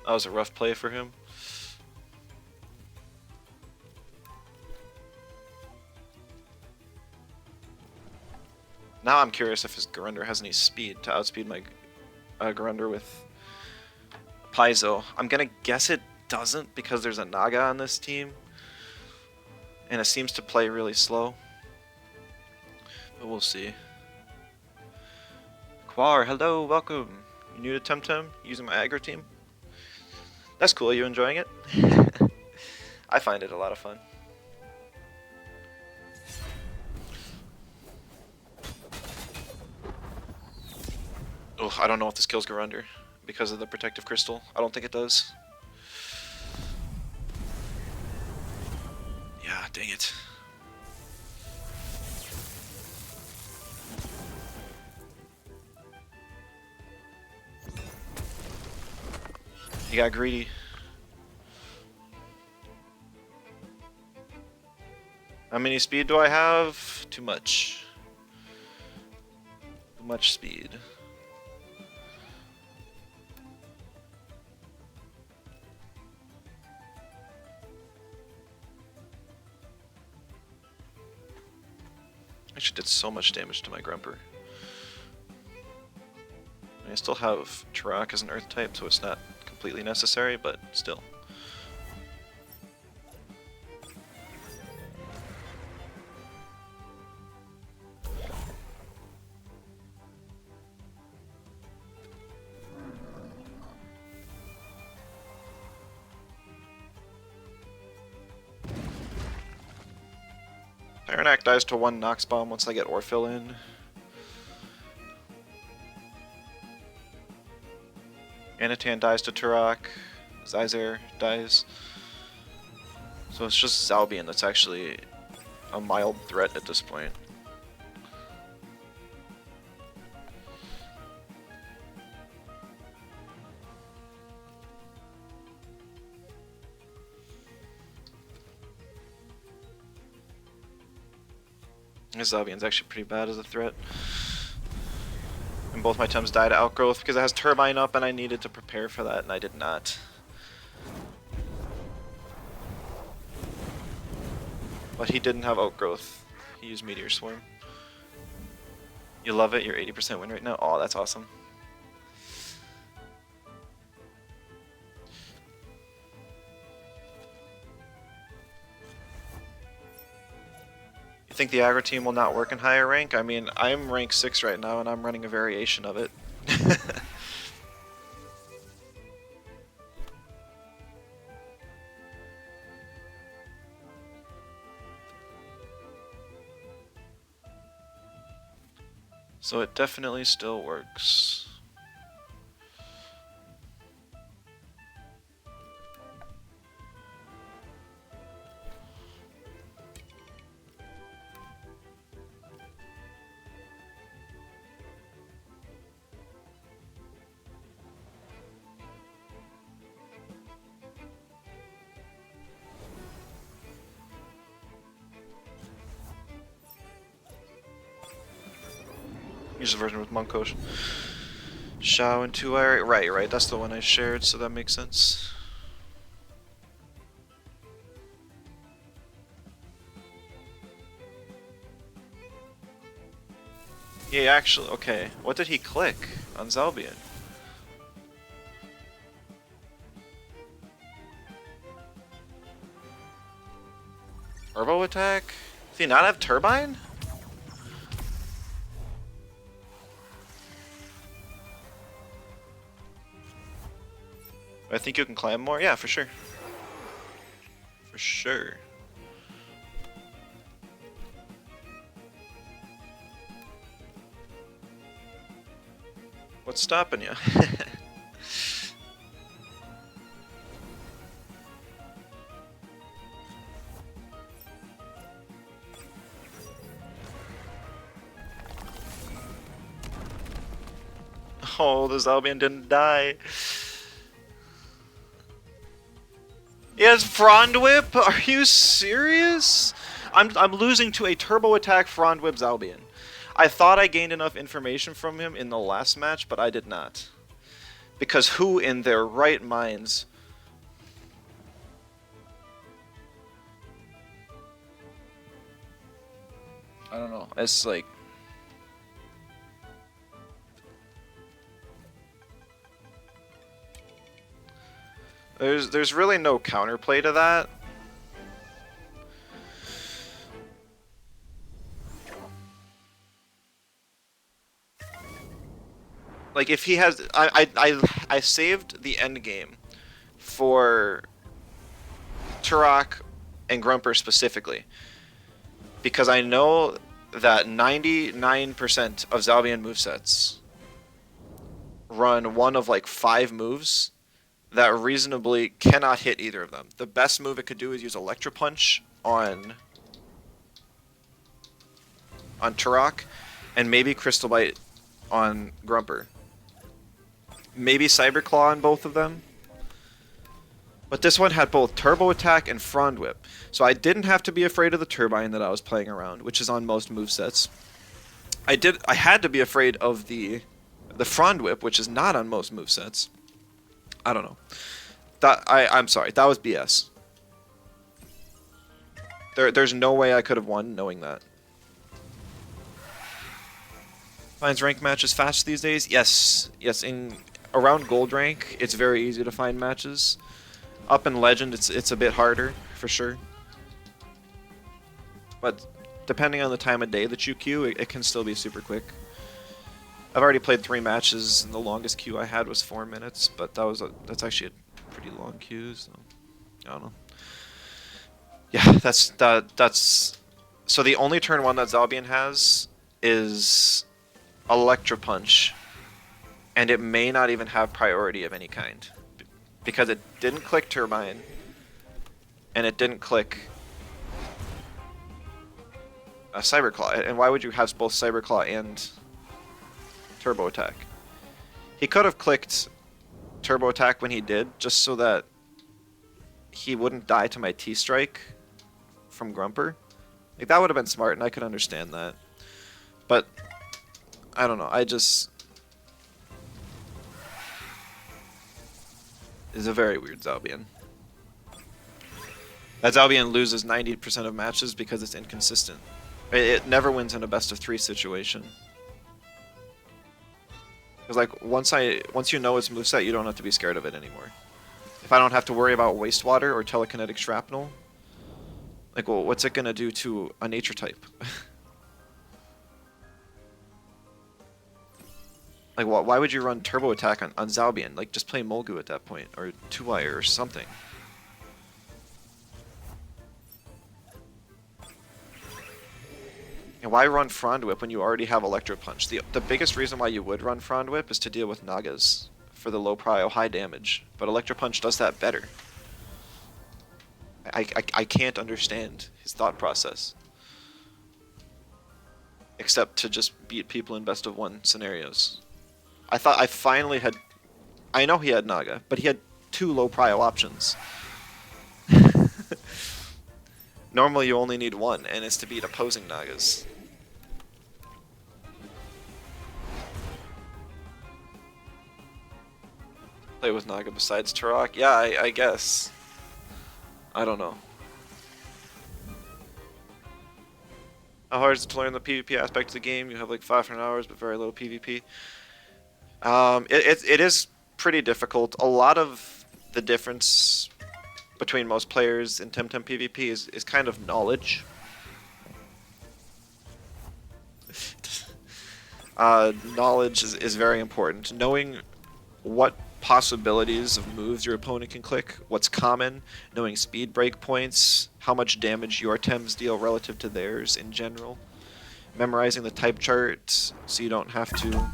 That was a rough play for him. Now I'm curious if his Garunder has any speed to outspeed my Garunder with Paizo. I'm gonna guess it doesn't because there's a Naga on this team. And it seems to play really slow. But we'll see. Quar, hello, welcome. You new to Temtem? Using my aggro team? That's cool, are you enjoying it? I find it a lot of fun. Oh, I don't know if this kills Garunder because of the protective crystal. I don't think it does. Yeah, dang it. He got greedy. How many speed do I have? Too much. Too much speed. Actually did so much damage to my Grumper. I still have Turok as an Earth type, so it's not completely necessary, but still. Tyrannac dies to 1 Nox Bomb once I get Orphill in. Anatan dies to Turok. Zyzer dies. So it's just Zalbian that's actually a mild threat at this point. This Zalbian's actually pretty bad as a threat. And both my Tems died to Outgrowth because it has Turbine up and I needed to prepare for that and I did not. But he didn't have Outgrowth. He used Meteor Swarm. You love it? You're 80% win rate now? Oh, that's awesome. You think the aggro team will not work in higher rank? I mean, I'm rank 6 right now and I'm running a variation of it. So it definitely still works. Use the version with Monko, Shao, and 2-Wire. Right, that's the one I shared, so that makes sense. Yeah, actually, okay. What did he click on Zalbian? Turbo attack? Does he not have Turbine? I think you can climb more? Yeah, for sure. For sure. What's stopping you? Oh, the Zalbian didn't die. He has Frond Whip? Are you serious? I'm losing to a Turbo Attack Frond Whip Zalbian. I thought I gained enough information from him in the last match, but I did not. Because who in their right minds... I don't know. It's like... There's really no counterplay to that. Like if he has, I saved the end game for Turok and Grumper specifically because I know that 99% of Zalbian movesets run one of like 5 moves that reasonably cannot hit either of them. The best move it could do is use Electro Punch on Turok and maybe Crystal Bite on Grumper. Maybe Cyber Claw on both of them. But this one had both Turbo Attack and Frond Whip. So I didn't have to be afraid of the Turbine that I was playing around, which is on most movesets. I had to be afraid of the Frond Whip, which is not on most movesets. I don't know. I'm sorry, that was BS. There's no way I could have won knowing that. Finds rank matches fast these days? Yes. Yes, around gold rank, it's very easy to find matches. Up in legend, it's a bit harder, for sure. But depending on the time of day that you queue, it can still be super quick. I've already played 3 matches, and the longest queue I had was 4 minutes, but that's actually a pretty long queue, so I don't know. Yeah, that's so the only turn 1 that Zalbian has is Electro Punch, and it may not even have priority of any kind because it didn't click Turbine and it didn't click a Cyber Claw. And why would you have both Cyber Claw and Turbo Attack? He could have clicked Turbo Attack when he did, just so that he wouldn't die to my T-Strike from Grumper. Like, that would have been smart, and I could understand that. But I don't know, is a very weird Zalbian. That Zalbian loses 90% of matches because it's inconsistent. It never wins in a best of 3 situation. Because like once you know its moveset, you don't have to be scared of it anymore. If I don't have to worry about Wastewater or Telekinetic Shrapnel, like, well, what's it gonna do to a nature type? Like, why would you run Turbo Attack on Zalbian? Like, just play Molgu at that point, or Two-Wire, or something. And why run Frond Whip when you already have Electro Punch? The biggest reason why you would run Frond Whip is to deal with Nagas for the low prio, high damage. But Electro Punch does that better. I can't understand his thought process. Except to just beat people in best of 1 scenarios. I thought I finally had... I know he had Naga, but he had 2 low prio options. Normally you only need 1, and it's to beat opposing Nagas. Play with Naga besides Turok? Yeah, I guess. I don't know. How hard is it to learn the PvP aspect of the game? You have like 500 hours, but very little PvP. It is pretty difficult. A lot of the difference between most players in Temtem PvP is kind of knowledge. Knowledge is very important. Knowing what possibilities of moves your opponent can click, what's common, knowing speed break points, how much damage your Tems deal relative to theirs in general, memorizing the type chart so you don't have to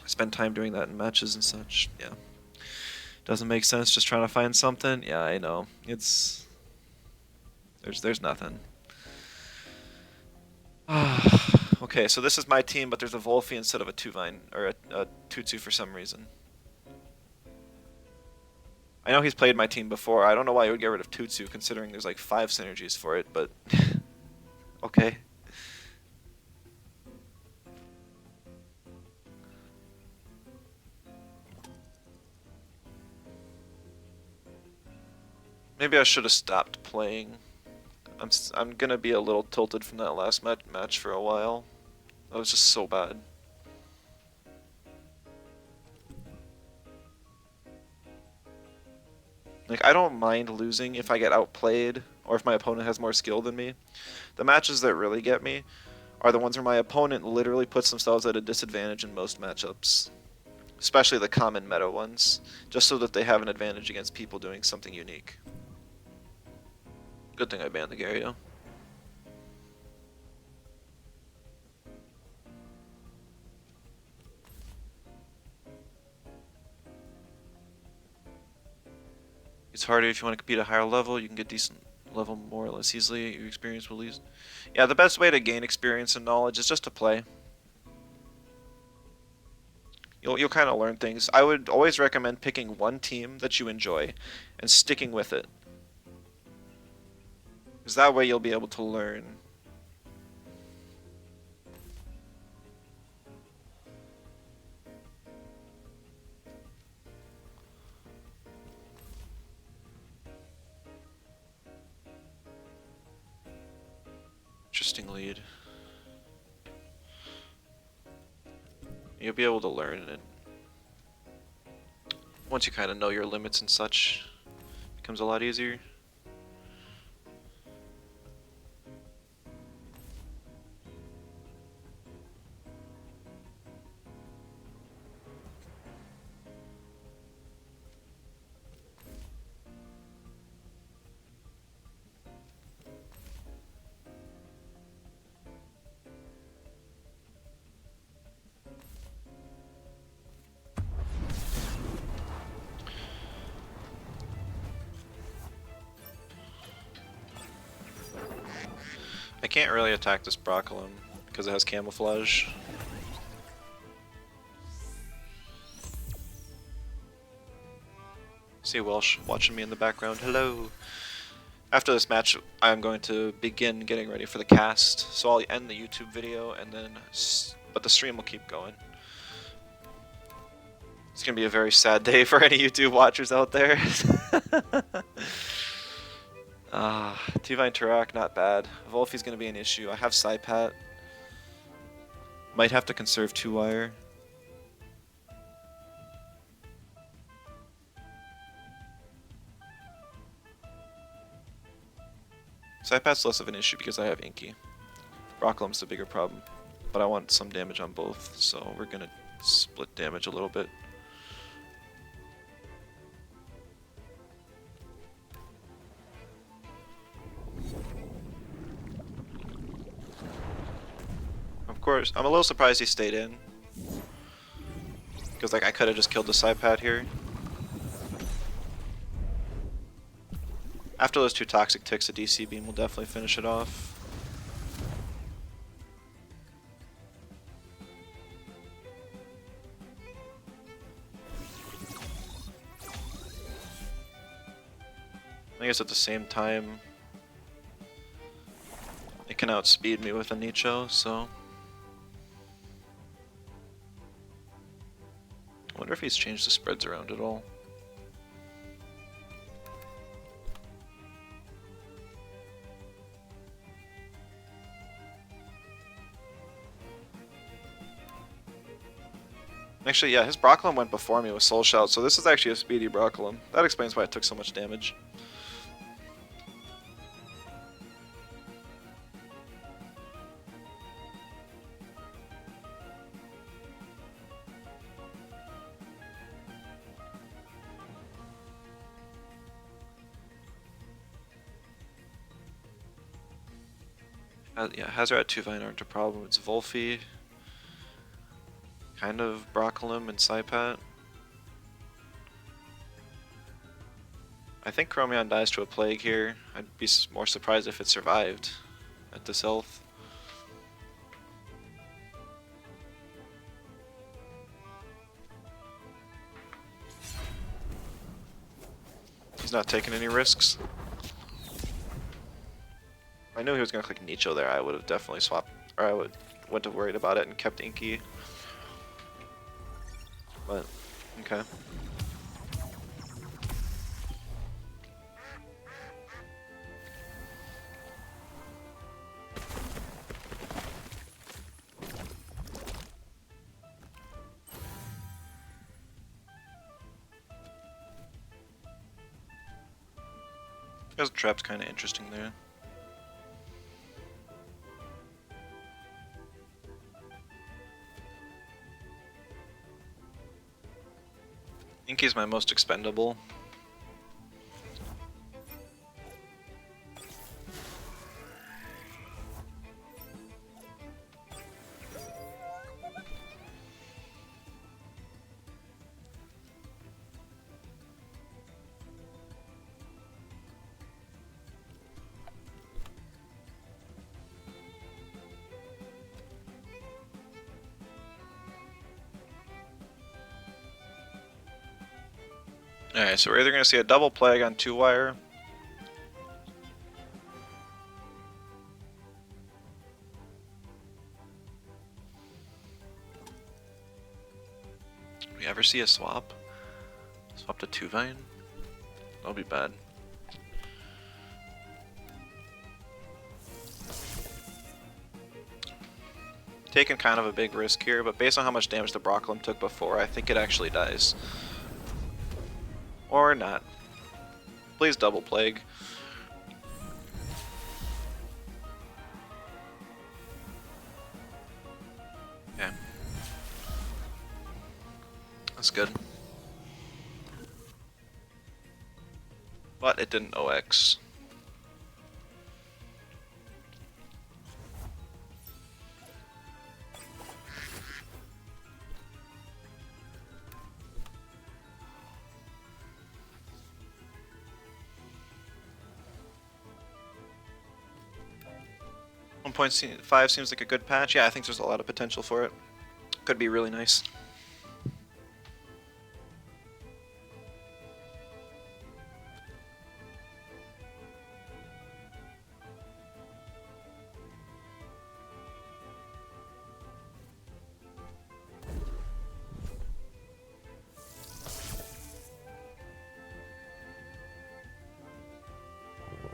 spend time doing that in matches and such. Yeah, doesn't make sense just trying to find something. Yeah, I know, it's there's nothing. Okay, so this is my team, but there's a Volphy instead of a Tuvine or a Tutsu for some reason. I know he's played my team before. I don't know why he would get rid of Tutsu, considering there's like 5 synergies for it, but okay. Maybe I should have stopped playing. I'm gonna be a little tilted from that last match for a while. That was just so bad. Like, I don't mind losing if I get outplayed or if my opponent has more skill than me. The matches that really get me are the ones where my opponent literally puts themselves at a disadvantage in most matchups. Especially the common meta ones, just so that they have an advantage against people doing something unique. Good thing I banned the Gario. It's harder if you want to compete at a higher level. You can get decent level more or less easily. Your experience will lose. Yeah, the best way to gain experience and knowledge is just to play. You'll kind of learn things. I would always recommend picking one team that you enjoy and sticking with it. Because that way you'll be able to learn. Interesting lead. You'll be able to learn it. Once you kind of know your limits and such, it becomes a lot easier. I can't really attack this Broccolum because it has camouflage. See Welsh watching me in the background. Hello. After this match, I'm going to begin getting ready for the cast. So I'll end the YouTube video and then, but the stream will keep going. It's gonna be a very sad day for any YouTube watchers out there. T-Vine Turok, not bad. Volfi's gonna be an issue. I have Psypat. Might have to conserve 2-wire. Psypat's less of an issue because I have Inky. Broccolum's the bigger problem. But I want some damage on both, so we're gonna split damage a little bit. Of course, I'm a little surprised he stayed in. Because like I could have just killed the Psypat here. After those 2 toxic ticks, a DC beam will definitely finish it off. I guess at the same time, it can outspeed me with a Nicho, so... I wonder if he's changed the spreads around at all. Actually, yeah, his Broccolum went before me with Soul Shout, so this is actually a speedy Broccolum. That explains why it took so much damage. Yeah, Hazard at 2-Vine aren't a problem. It's Volfi, kind of Broccolum and Psypat. I think Chromion dies to a Plague here. I'd be more surprised if it survived at this health. He's not taking any risks. I knew he was going to click Nicho there. I would have definitely swapped, or I wouldn't have worried about it and kept Inky. But, okay. Because the trap's kind of interesting there. Inky's my most expendable. Alright, so we're either going to see a double plague on 2-wire. Do we ever see a swap? Swap to 2-vine? That'll be bad. Taking kind of a big risk here, but based on how much damage the Broccolum took before, I think it actually dies. Or not. Please double plague. Okay. That's good. But it didn't OX. .5 seems like a good patch. Yeah, I think there's a lot of potential for it. Could be really nice.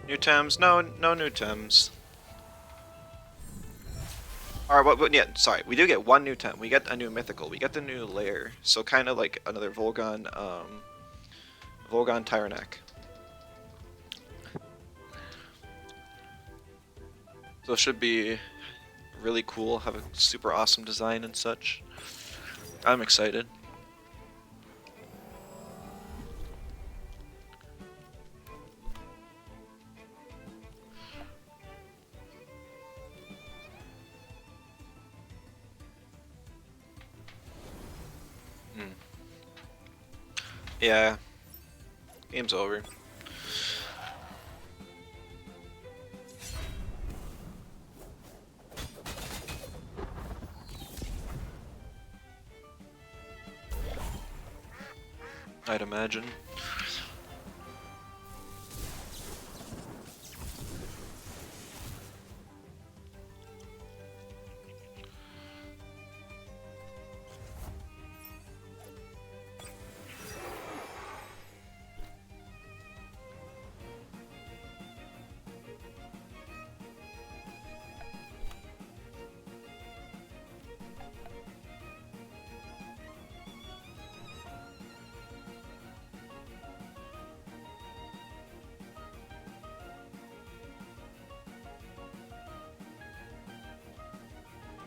New Tems? No new Tems. Or, yeah, sorry, we do get one new Tem. We get a new Mythical. We get the new Lair. So kind of like another Volgon, Volgon Tyrannac. So it should be really cool, have a super awesome design and such. I'm excited. Yeah. Game's over. I'd imagine.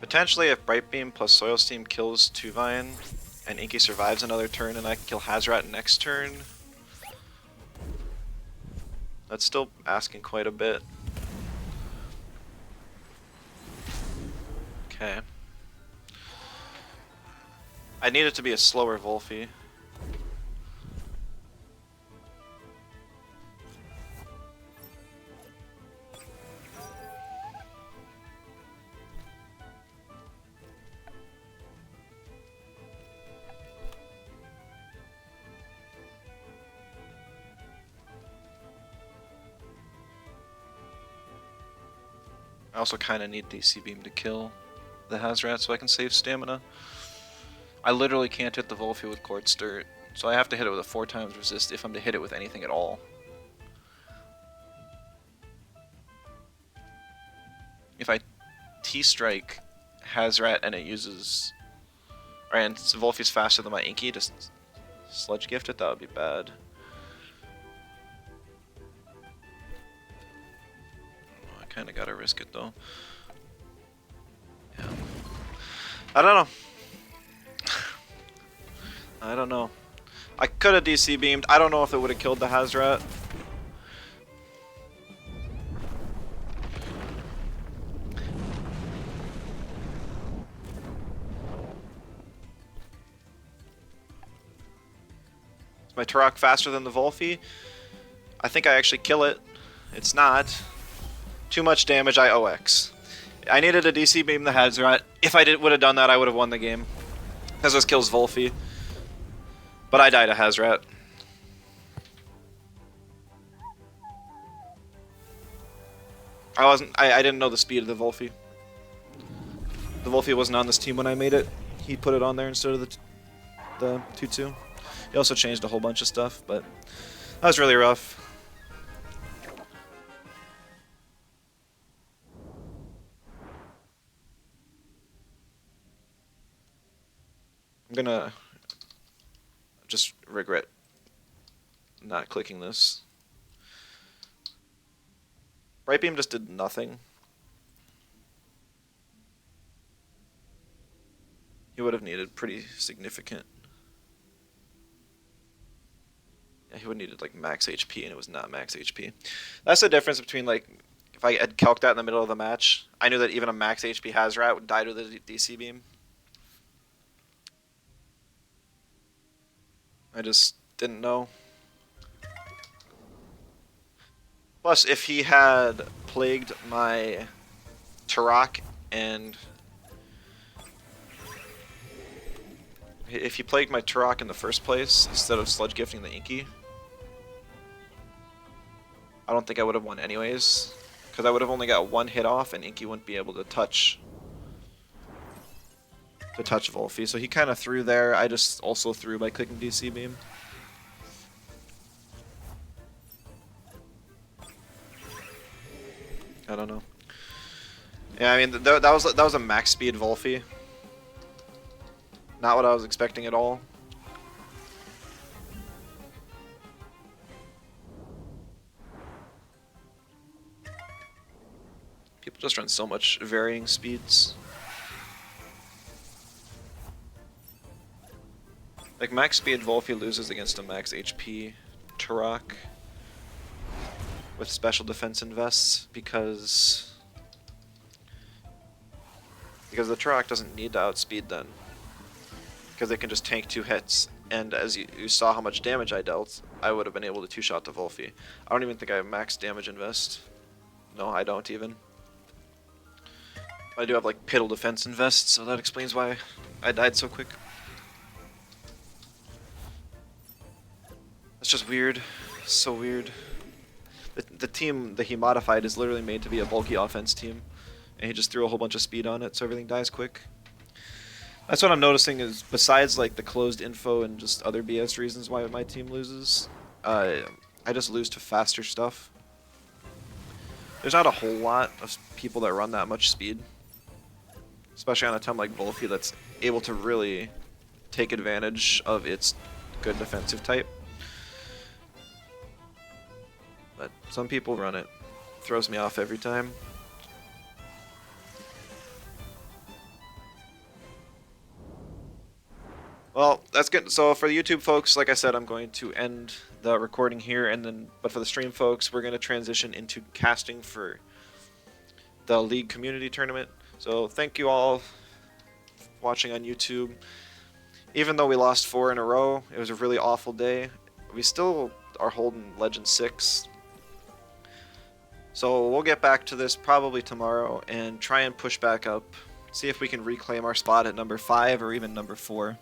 Potentially, if Bright Beam plus Soil Steam kills 2-Vine, and Inky survives another turn, and I can kill Hazrat next turn, that's still asking quite a bit. Okay. I need it to be a slower Volphy. I also kind of need DC Beam to kill the Hazrat so I can save stamina. I literally can't hit the Volphy with Cord Sturt, so I have to hit it with a 4x resist if I'm to hit it with anything at all. If I T-Strike Hazrat and it uses... and Volphy's faster than my Inky, just Sludge Gift it, that would be bad. Kind of gotta risk it though. Yeah. I don't know. I don't know. I could have DC beamed. I don't know if it would have killed the Hazrat. Is my Turok faster than the Volphy? I think I actually kill it. It's not. Too much damage, I OX. I needed a DC beam the Hazrat. If I would have done that, I would have won the game. Because this kills Volphy. But I died to Hazrat. I didn't know the speed of the Volphy. The Volphy wasn't on this team when I made it. He put it on there instead of the 2-2. He also changed a whole bunch of stuff, but that was really rough. I'm gonna just regret not clicking this. Bright Beam just did nothing. He would have needed pretty significant. Yeah, he would have needed like max HP, and it was not max HP. That's the difference between like, if I had calced that in the middle of the match, I knew that even a max HP Hazrat would die to the DC beam. I just didn't know. Plus, if he had plagued my Turok and... If he plagued my Turok in the first place, instead of sludge gifting the Inky, I don't think I would have won anyways. Because I would have only got one hit off, and Inky wouldn't be able to touch Volphy. So he kind of threw there. I just also threw by clicking DC beam. I don't know. Yeah, I mean that was a max speed Volphy. Not what I was expecting at all. People just run so much varying speeds. Like max speed Volphy loses against a max HP Turok with special defense invests because the Turok doesn't need to outspeed then. Because it can just tank 2 hits, and as you saw how much damage I dealt, I would have been able to 2-shot the Volphy. I don't even think I have max damage invest. No, I don't even. I do have like piddle defense invest, so that explains why I died so quick. That's just weird. So weird. The team that he modified is literally made to be a bulky offense team, and he just threw a whole bunch of speed on it, so everything dies quick. That's what I'm noticing is, besides like the closed info and just other BS reasons why my team loses, I just lose to faster stuff. There's not a whole lot of people that run that much speed, especially on a team like Volphy that's able to really take advantage of its good defensive type. But some people run it. Throws me off every time. Well, that's good. So for the YouTube folks, like I said, I'm going to end the recording here, and then, but for the stream folks, we're going to transition into casting for the League Community Tournament. So thank you all for watching on YouTube. Even though we lost 4 in a row, it was a really awful day. We still are holding Legend 6. So we'll get back to this probably tomorrow and try and push back up. See if we can reclaim our spot at number 5 or even number 4.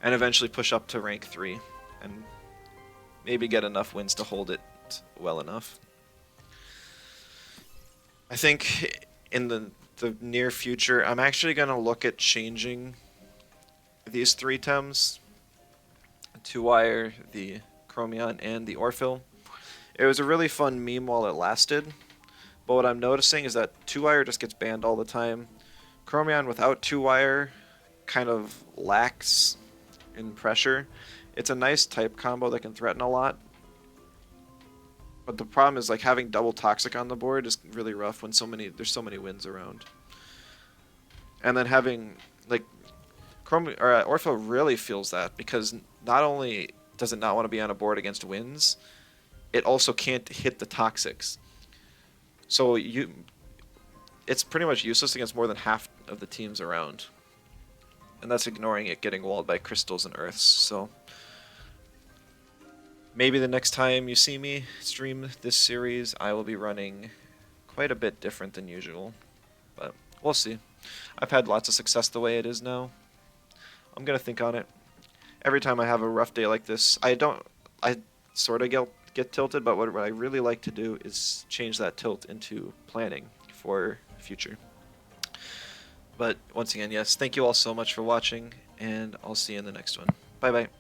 And eventually push up to rank 3, and maybe get enough wins to hold it well enough. I think in the near future, I'm actually going to look at changing these 3 Tems. 2-Wire, the Chromion, and the Orphil. It was a really fun meme while it lasted, but what I'm noticing is that 2-Wire just gets banned all the time. Chromion without 2-Wire kind of lacks in pressure. It's a nice type combo that can threaten a lot. But the problem is like having double toxic on the board is really rough when there's so many wins around. And then having like Orpho really feels that because not only does it not want to be on a board against wins, it also can't hit the toxics. So it's pretty much useless against more than half of the teams around. And that's ignoring it getting walled by crystals and earths. So maybe the next time you see me stream this series, I will be running quite a bit different than usual. But we'll see. I've had lots of success the way it is now. I'm gonna think on it. Every time I have a rough day like this, I sort of get tilted, but what I really like to do is change that tilt into planning for future. But once again, yes, thank you all so much for watching, and I'll see you in the next one. Bye bye.